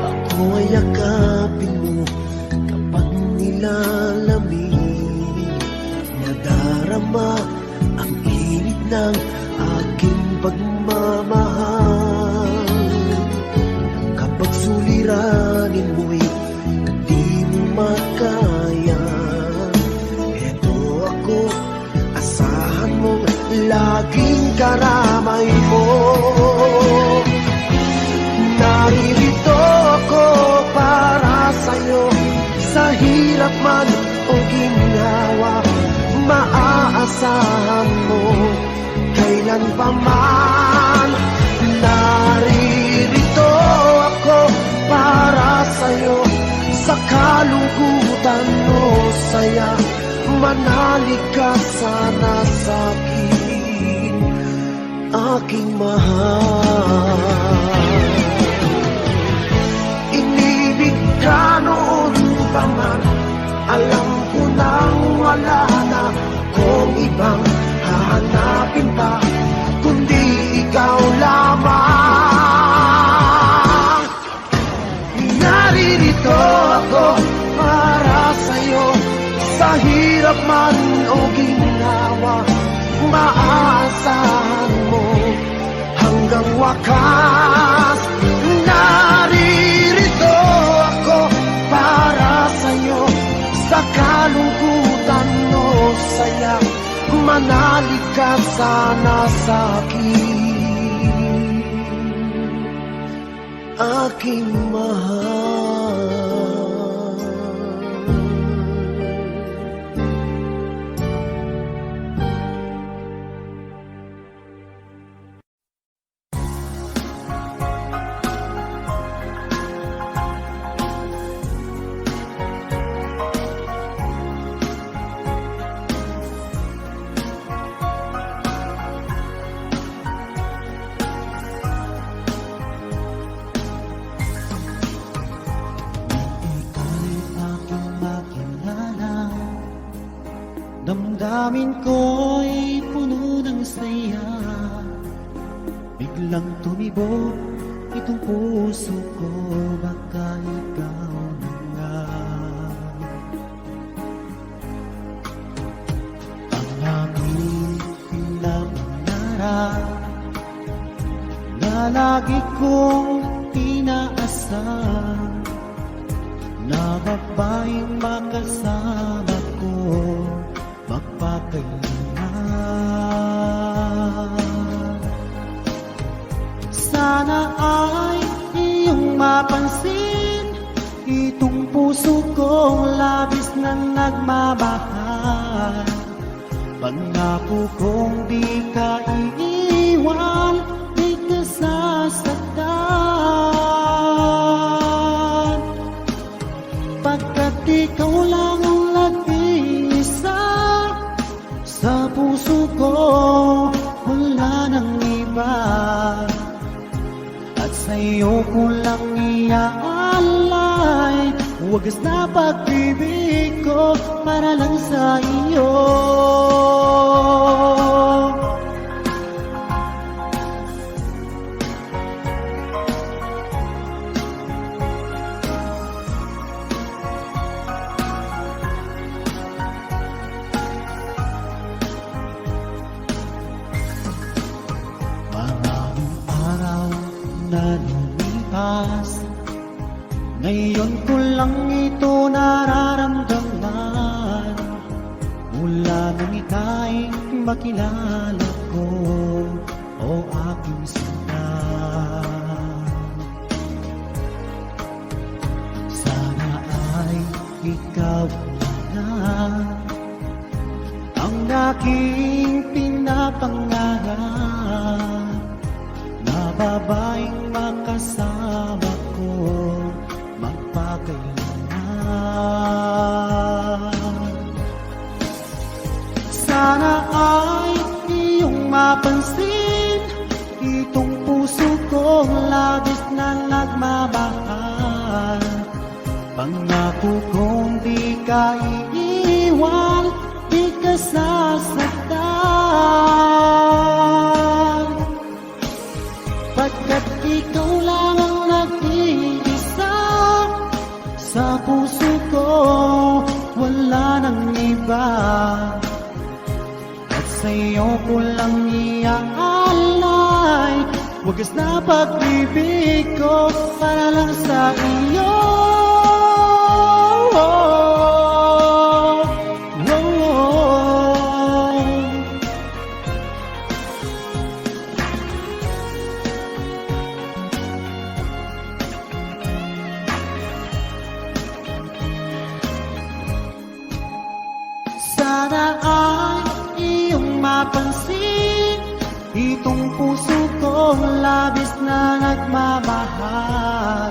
Ako ay yakapin mo kapag nilalamig, nadarama ang init ng aking pagmamahal. Kapag suliranin mo'y di mo makaya, eto ako, asahan mong laging karamay mo. Naririto ako para sa'yo, sa hirap man o ginhawa, maaasahan mo kailan pa man. Naririto ako para sa'yo, sa kalungkutan o saya, manalig ka sana sa'kin, aking mahal. Inibig ka noon pa man, alam ko nang wala na kung ibang hahanapin pa, kundi ikaw lamang. Naririto ako para sa'yo, sa hirap man o ginawa, maaasahan mo hanggang wakas. Naririto ako para sa'yo, sa kalungkutan o saya, manalig ka sana sa'kin, aking mahal. Damdamin ko'y puno ng saya, biglang tumibok itong puso ko, baka ikaw na nga. Ang aking pinapangarap na lagi kong inaasam, na babaeng makasama ko magpakailanman. Sana ay iyong mapansin itong puso kong labis na nagmamahal. Pangako kong di ka iiwan, di ka sasaktan, pagkat ikaw lang ang nag-iisa sa puso ko, wala nang iba. At sa'yo ko lang iaalay wagas na pag-ibig ko para lang sa iyo. Na lumipas, ngayon ko lang ito nararamdaman, mula nang ika'y makilala ko, o aking sinta. Sana ay ikaw na ang aking pinapangarap, na babaeng makasama ko magpakailanman. Sana ay iyong mapansin itong puso kong labis na nagmamahal. Pangako kong di ka iiwan, di ka sasaktan, pagkat ikaw lang ang nag-iisa sa puso ko, wala nang iba. sa'yo ko lang iaalay. Wagas na pag-ibig ko para lang sa iyo. Sana ay iyong mapansin itong puso kong labis na nagmamahal.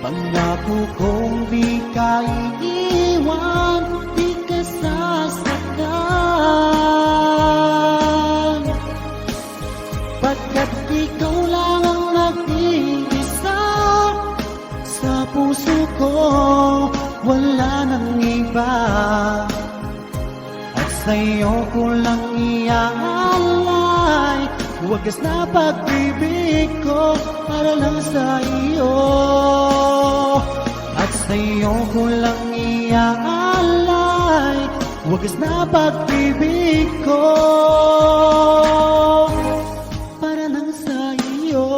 Pangako kong di ka iiwan, di ka sasaktan. Pagkat ikaw lang ang nag-iisa sa puso ko, wala nang iba. Sa'yo ko lang iaalay, wagas na pag-ibig ko para lang sa iyo. At sa'yo ko lang iaalay, wagas na pag-ibig ko para lang sa iyo.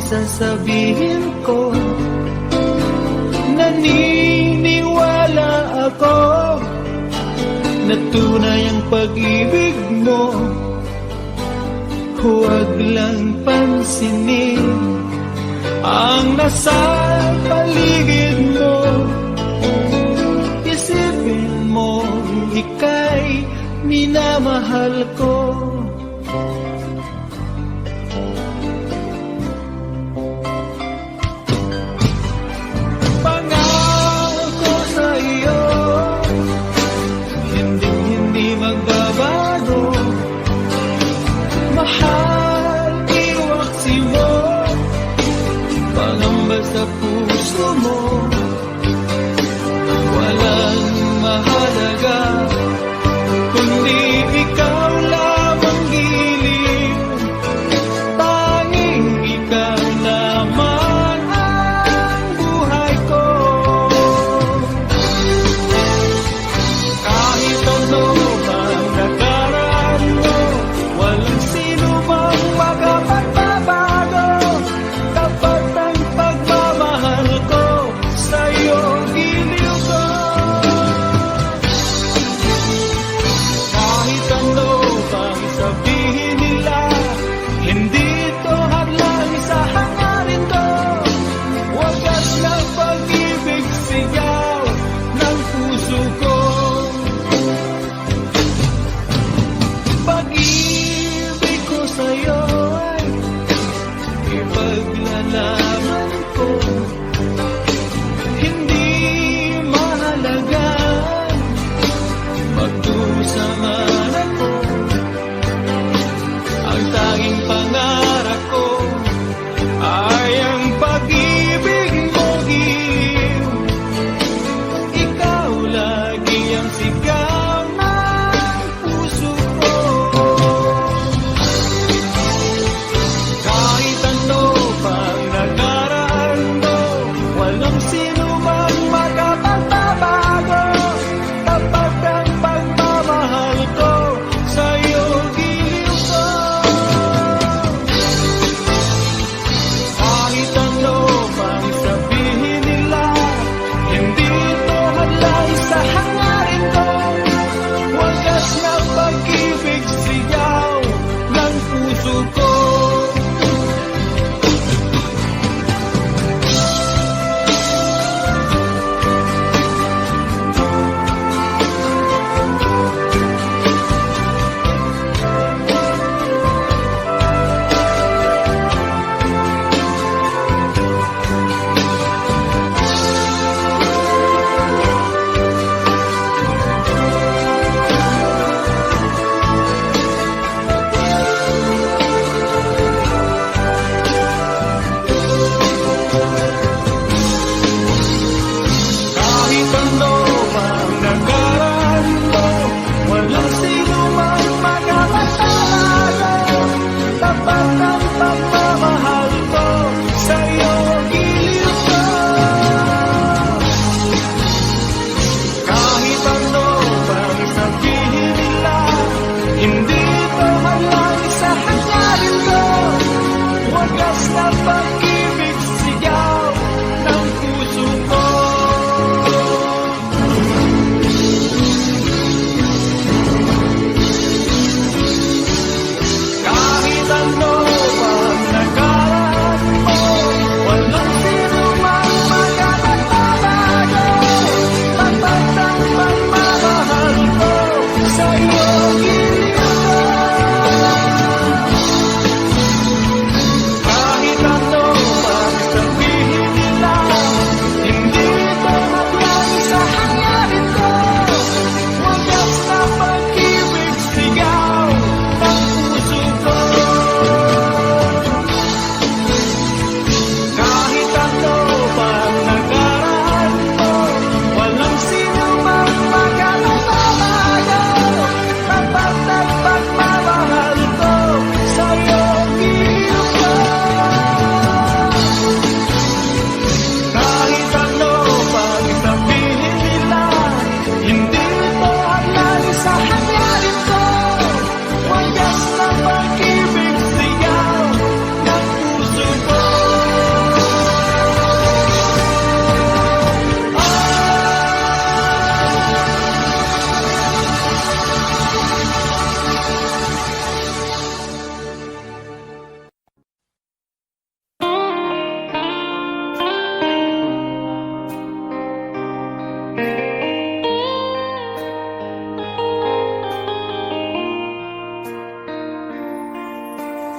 Sasabihin ko, naniniwala ako na tunay ang pag-ibig mo. Huwag lang pansinin ang nasa paligid mo. Isipin mo, ika'y minamahal ko. Sa puso mo, walang mahalaga kundi ikaw lamang giliw. Tanging ikaw naman ang buhay ko. Kahit ano man nakaraan mo, walang sino mang makapagbabago. Tapat ang pagmamahal ko sa'yo, giliw ko. Kahit ano pang sabihin nila, hindi ito hadlang sa hangarin ko. Wagas ng pag-ibig, sigaw ng puso ko. Pag-ibig ko sa'yo ay ipaglalaman ko. Hindi mahalaga magdusa man ako. Ang tanging pangarap ko ay ang pag-ibig mo, giliw. Ikaw lagi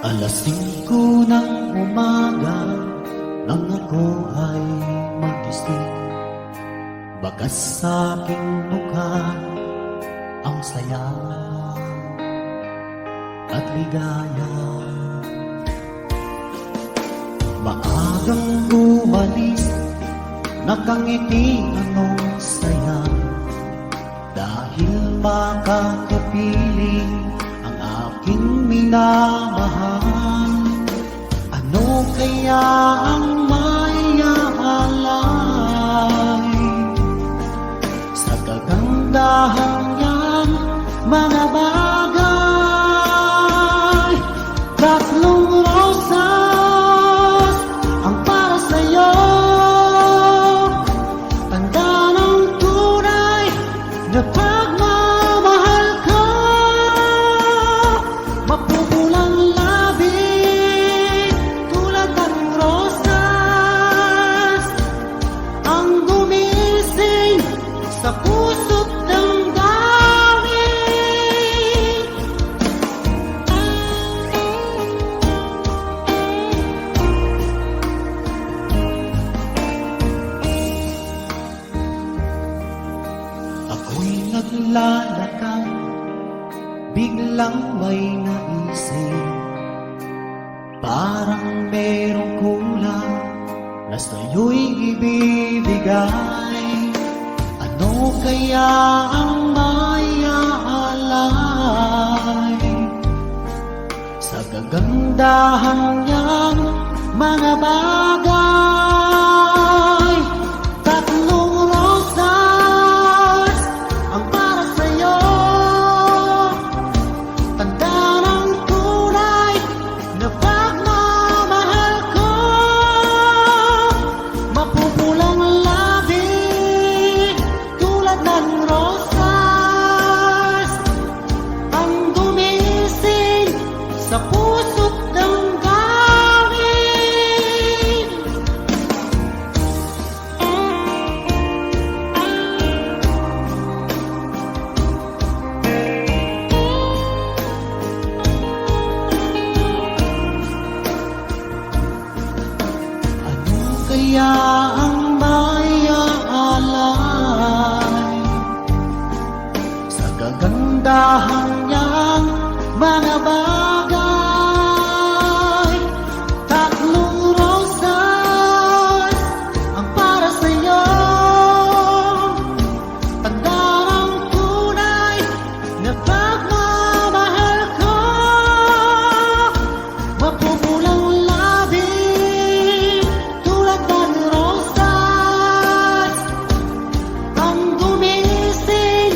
Alas 5 ng umaga nang ako ay magising, bakas sa aking mukha ang saya at ligaya. Maagang umalis, nakangiti anong saya, dahil makakapiling ang aking minamahal. Ano kaya ang mayaalay sa kagandahan niyang mga bagay? Tatlong rosas ang para sa'yo, tanda ng tunay na pagmamahal ko. Mapupulang labi tulad ng rosas ang gumising sa puso't damdamin. Ako'y naglalakad, biglang may naisip, parang merong kulang na sa'yo'y ibibigay. Ano kaya ang mayaalay sa kagandahan niyang mga bagay? Tatlong rosas ang para sa'yo, tanda ng tunay na pagmamahal ko. Mapupulang labi tulad ng rosas ang gumising sa puso't damdamin. Ano kaya ang mayaalay sa kagandahan niyang mga bagay? Tatlong rosas ang para sa'yo, tanda ng tunay na pagmamahal ko. Mapupulang labi tulad ng rosas ang gumising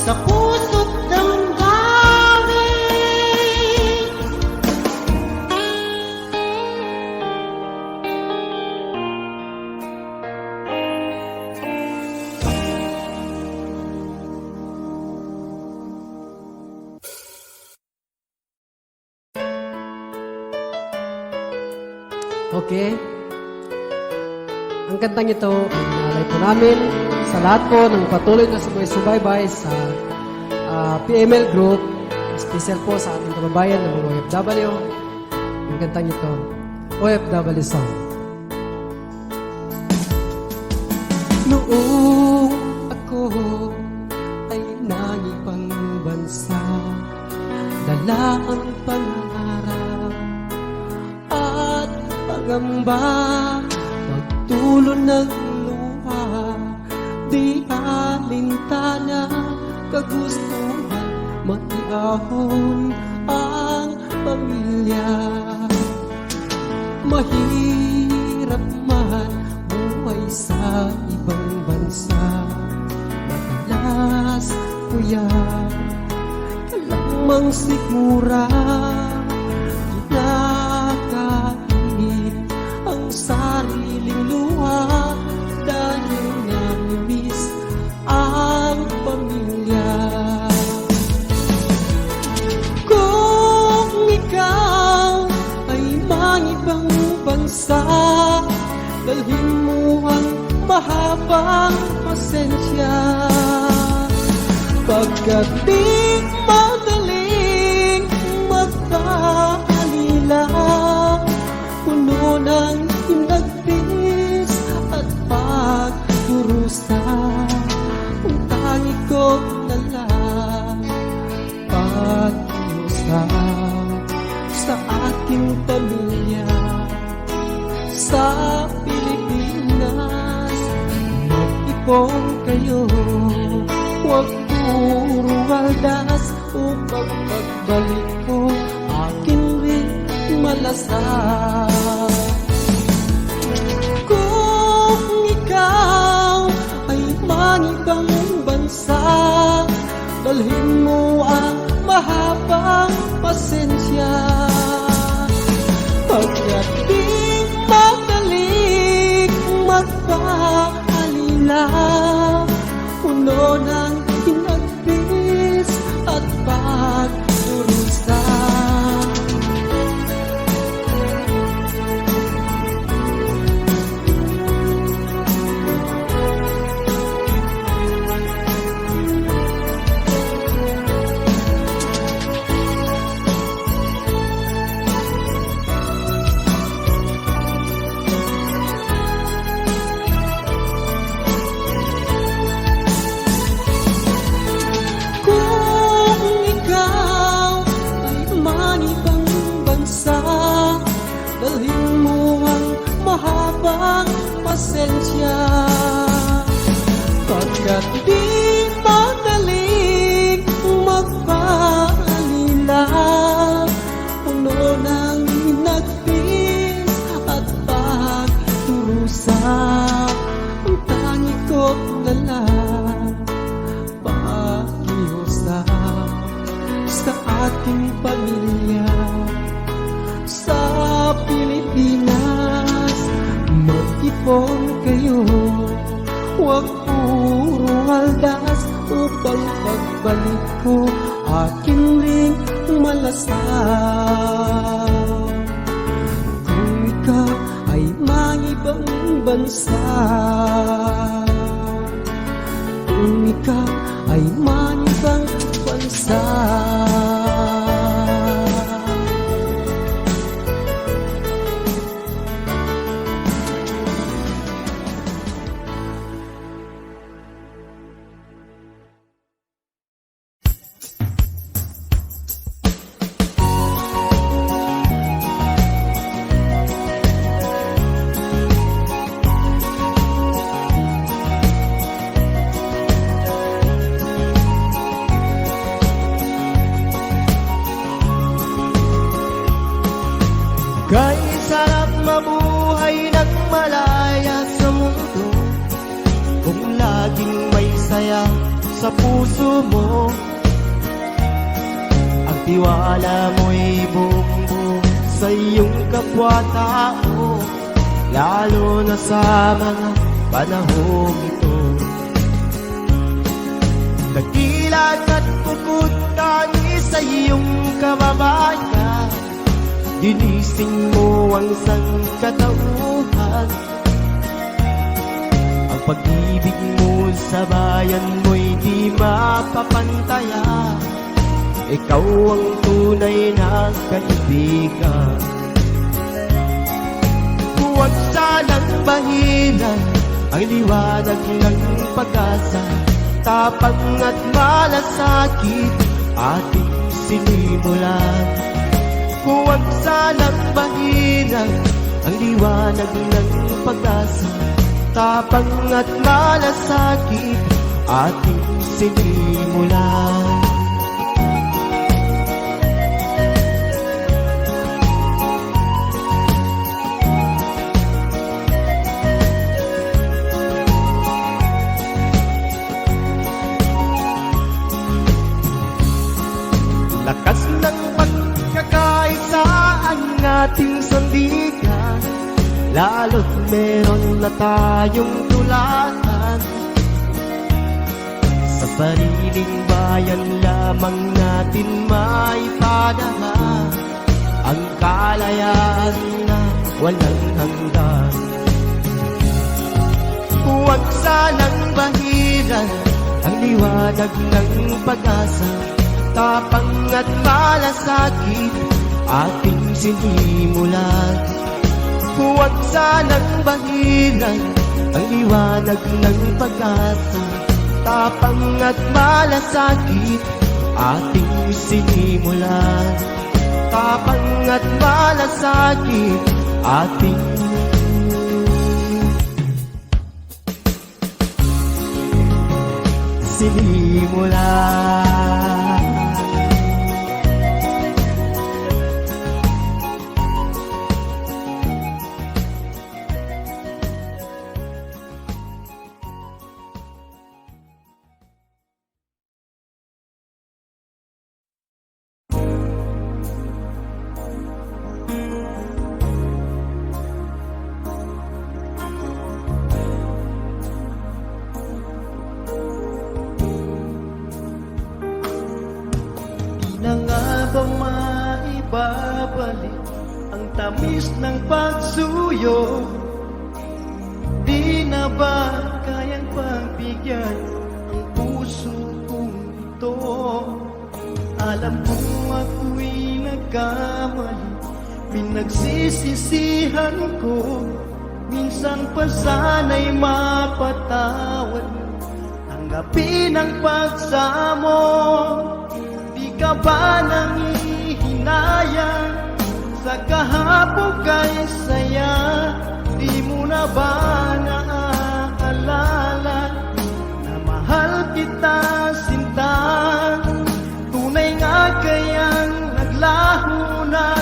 sa puso't damdamin. Okay. Ang kantang ito ay nalay po namin sa lahat po ng patuloy na subaybay sa PML Group, special po sa ating kababayan ng mga OFW. Ang kantang ito, OFW Song. Noong ako ay nangipang bansa, dala ang pangarap at pagamba, pagtulo ng luha, di alintana, kagustuhan, maiahon ang pamilya. Mahirap man buhay sa ibang bansa, madalas kuya, kalamang sigura, kinakainit ang sariling luha dahil nami-miss ang pamilya. Kung ikaw ay mangibang bansa, dalhin mo ang mahabang pasensya, pagkat di madaling magpaalila puro waldas upang pagbalik ko aking rin malasakit. Kung ikaw ay manibang bansa, dalhin mo ang mahabang pasensya. Pagkat di madaling magpaalila, puno ng hinagpis at pagdurusa. Dalhin mo ang mahabang pasensya. Pagkat di madaling magpaalila, puno ng hinagpis at pagdurusa. Ang tangi ko na lang pakiusap sa ating pamilya. Sa Pilipinas, mag-ipon kayo, huwag puro waldas upang pagbalik ko aking ring malasakit. Kung ikaw ay mangibang bansa, kung ikaw ay mangibang bansa, Kay sarap mabuhay ng malaya sa mundo kung laging may saya sa puso mo. Ang tiwala mo'y buong-buo sa iyong kapwa-tao, lalo na sa mga panahong ito. Nagdilag at bukod tangi sa iyong kababayan, ginising mo ang sangkatauhan. Ang pag-ibig mo sa bayan mo'y di mapapantaya, ikaw ang tunay na kaibigan. Huwag sanang bahilan ang liwanag ng pag-asa, tapang at malasakit ating sinimulan. Huwag sanang bahilan ang liwanag ng pag-asa, tapang at malasakit ating sinimulan. Lakas ng pagkakaisa ang ating sandigan, lalo't meron na tayong tulatan. Sa sariling bayan lamang natin maipadama ang kalayaan na walang hanggan. Huwag sanang bahilan ang liwanag ng pag-asa, tapang at malasakit ating sinimulan. Huwag sanang bahilan ang liwanag ng pag-asa, tapang at malasakit ating sinimulan. Tapang at malasakit ating sinimula. Na nga ba maibabalik ang tamis ng pagsuyo? Di na ba kayang pagbigyan ang puso kong ito? Alam ko ako'y nagkamali, pinagsisisihan ko. Minsan pa sana'y mapatawad mo, tanggapin ang pagsamo. Di ka ba nangihinayang sa kahapon kay saya? Di mo na ba naaalala na mahal kita sinta? Tunay nga kayang naglaho na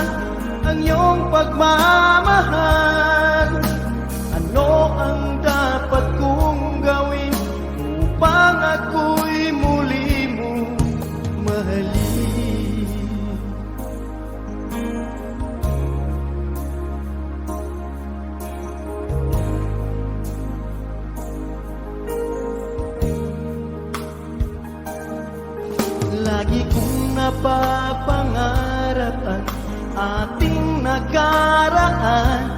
ang iyong pagmamahal? Ano ang dapat kong gawin upang ako'y muli mo mahalin? Lagi kong napapangarap ang ating nakaraan.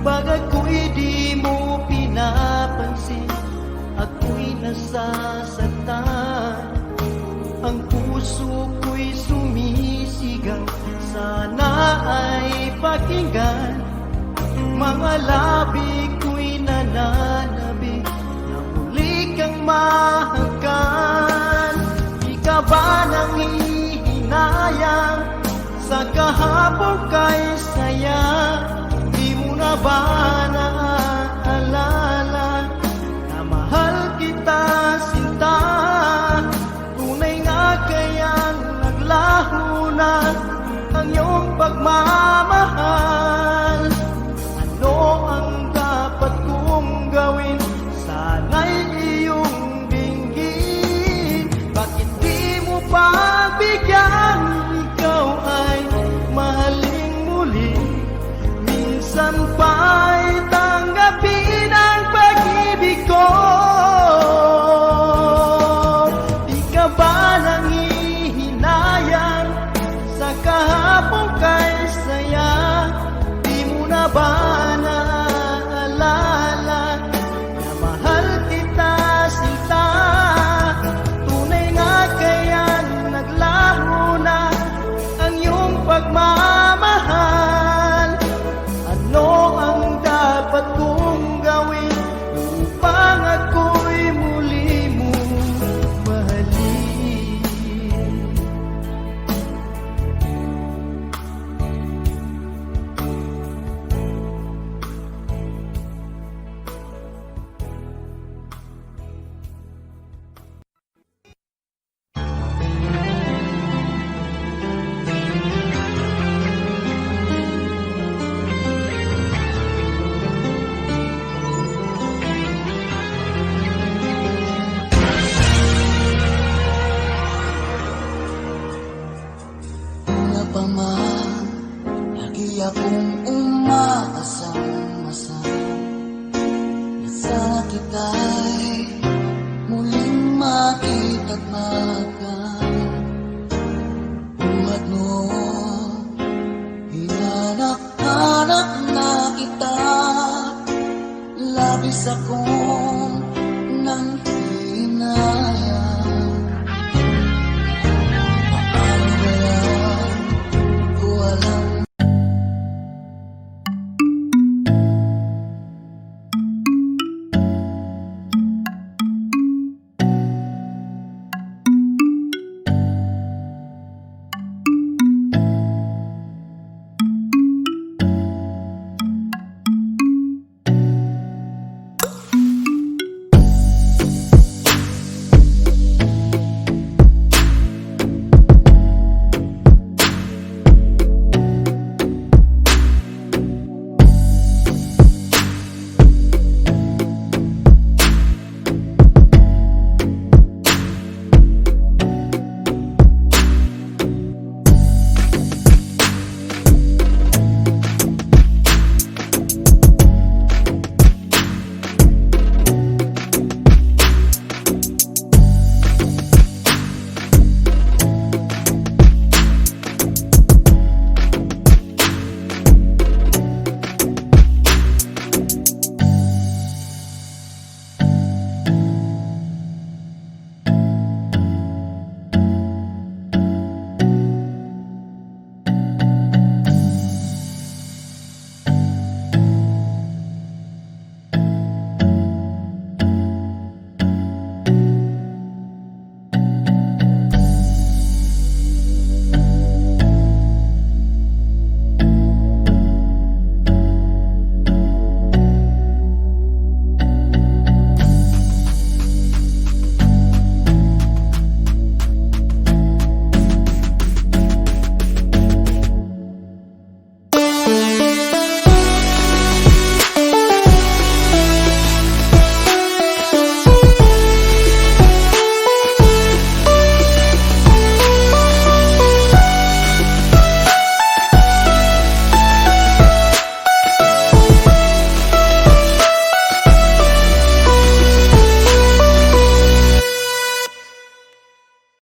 Pag ako'y di mo pinapansin, ako'y nasasaktan. Ang puso ko'y sumisigaw, sana ay pakinggan. Mga labi ko'y nananabik na muli kang mahagkan. Di ka ba nangihinayang sa kahapon kay saya? Di mo na ba naaalala na mahal kita sinta? Tunay nga kayang naglaho na ang iyong pagmamahal? Ano ang dapat kong gawin upang ako'y muli mo mahalin? Lagi kong napapangarap ang ating nakaraan. Pag ako'y di mo pinapansin, ako'y nasasaktan. Ang puso ko'y sumisigaw, sana ay pakinggan. Mga labi ko'y nananabik na muli kang mahagkan. Di ka ba nangihinayang sa kahapon kay saya? Di mo na ba naaalala na mahal kita sinta? Tunay nga kayang naglaho na ang iyong